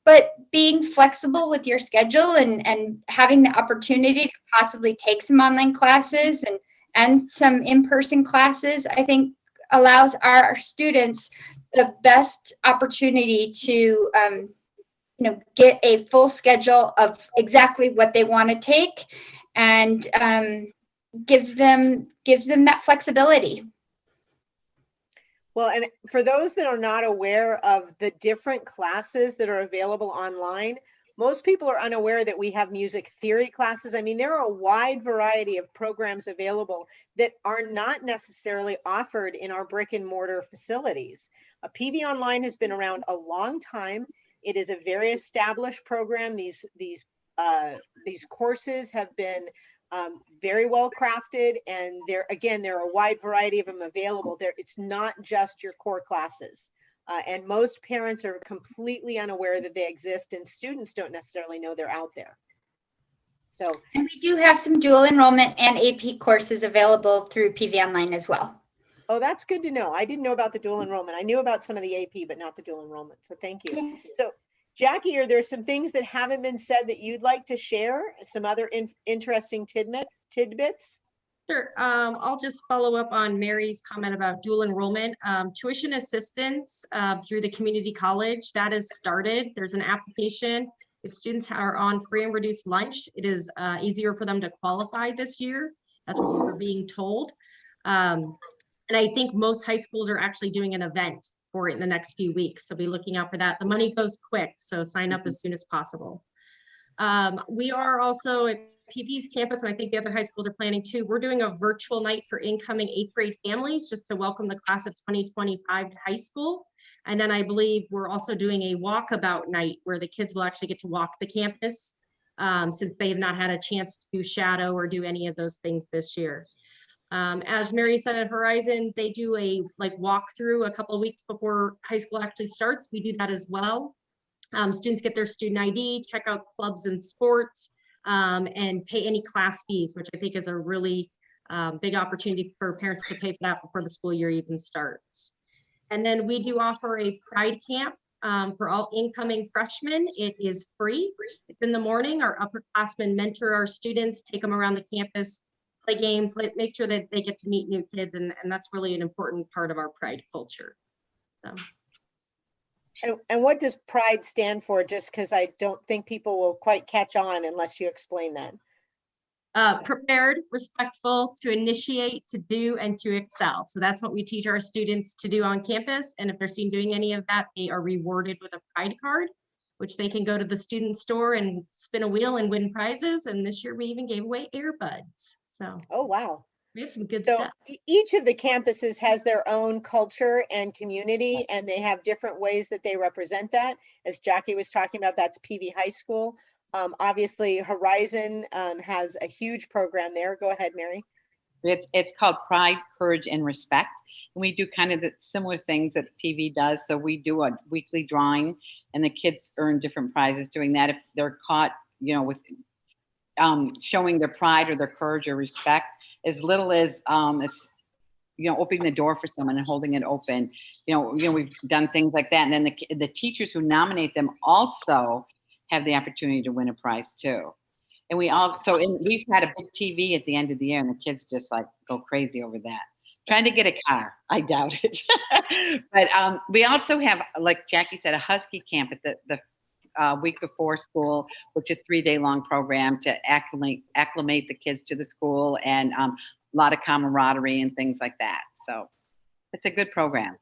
But being flexible with your schedule and having the opportunity to possibly take some online classes and some in-person classes, I think allows our students the best opportunity to get a full schedule of exactly what they want to take, and gives them that flexibility. Well, and for those that are not aware of the different classes that are available online, most people are unaware that we have music theory classes. I mean, there are a wide variety of programs available that are not necessarily offered in our brick and mortar facilities. PV Online has been around a long time. It is a very established program. These courses have been very well crafted, and there are a wide variety of them available. It's not just your core classes. And most parents are completely unaware that they exist, and students don't necessarily know they're out there. So, and we do have some dual enrollment and AP courses available through PV Online as well. oh, that's good to know. I didn't know about the dual enrollment. I knew about some of the AP, but not the dual enrollment. So thank you. Yeah. So Jackie, are there some things that haven't been said that you'd like to share? Some other interesting tidbits? Sure. I'll just follow up on Mary's comment about dual enrollment. Tuition assistance through the community college, that has started. There's an application. If students are on free and reduced lunch, it is easier for them to qualify this year. That's what we're being told. And I think most high schools are actually doing an event for it in the next few weeks. So be looking out for that. The money goes quick, so sign up as soon as possible. We are also at PV's campus, and I think the other high schools are planning too. We're doing a virtual night for incoming 8th grade families just to welcome the class of 2025 to high school. And then I believe we're also doing a walkabout night where the kids will actually get to walk the campus since they have not had a chance to shadow or do any of those things this year. As Mary said at Horizon, they do a walkthrough a couple of weeks before high school actually starts. We do that as well. Students get their student ID, check out clubs and sports, and pay any class fees, which I think is a really big opportunity for parents to pay for that before the school year even starts. And then we do offer a Pride Camp for all incoming freshmen. It is free. It's in the morning. Our upperclassmen mentor our students, take them around the campus, play games, make sure that they get to meet new kids, and that's really an important part of our Pride culture. So. And what does PRIDE stand for? Just because I don't think people will quite catch on unless you explain that. Prepared, respectful, to initiate, to do, and to excel. So that's what we teach our students to do on campus. And if they're seen doing any of that, they are rewarded with a PRIDE card, which they can go to the student store and spin a wheel and win prizes. And this year we even gave away earbuds. So, oh, wow. We have some good So stuff. each of the campuses has their own culture and community, and they have different ways that they represent that. As Jackie was talking about, that's PV High School. Obviously, Horizon has a huge program there. Go ahead, Mary. It's called Pride, Courage, and Respect. And we do kind of the similar things that PV does. So we do a weekly drawing, and the kids earn different prizes doing that. If they're caught, with showing their pride or their courage or respect, as little as opening the door for someone and holding it open. We've done things like that. And then the teachers who nominate them also have the opportunity to win a prize too. And we've had a big TV at the end of the year, and the kids just go crazy over that. Trying to get a car, I doubt it. But we also have, like Jackie said, a Husky camp at the week before school, which is a 3-day-long program to acclimate the kids to the school, and a lot of camaraderie and things like that. So it's a good program.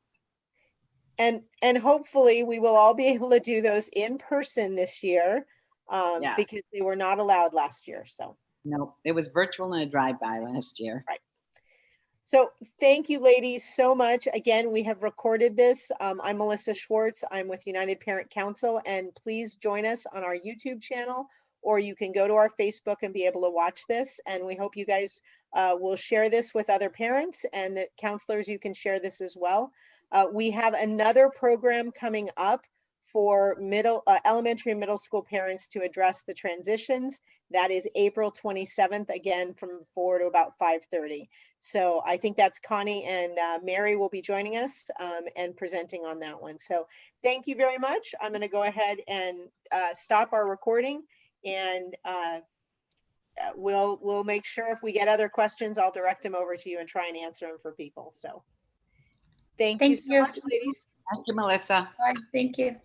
And hopefully we will all be able to do those in person this year. Yes. because they were not allowed last year. So. No, it was virtual and a drive-by last year. So thank you, ladies, so much. Again, we have recorded this. I'm Melissa Schwartz. I'm with United Parent Council, and please join us on our YouTube channel, or you can go to our Facebook and be able to watch this. And we hope you guys will share this with other parents, and that counselors, you can share this as well. We have another program coming up for elementary and middle school parents to address the transitions. That is April 27th, again, from 4 to about 5:30. So I think that's Connie and Mary will be joining us and presenting on that one. So thank you very much. I'm going to go ahead and stop our recording, and we'll make sure if we get other questions, I'll direct them over to you and try and answer them for people. So thank you so much, ladies. Thank you, Melissa. Thank you.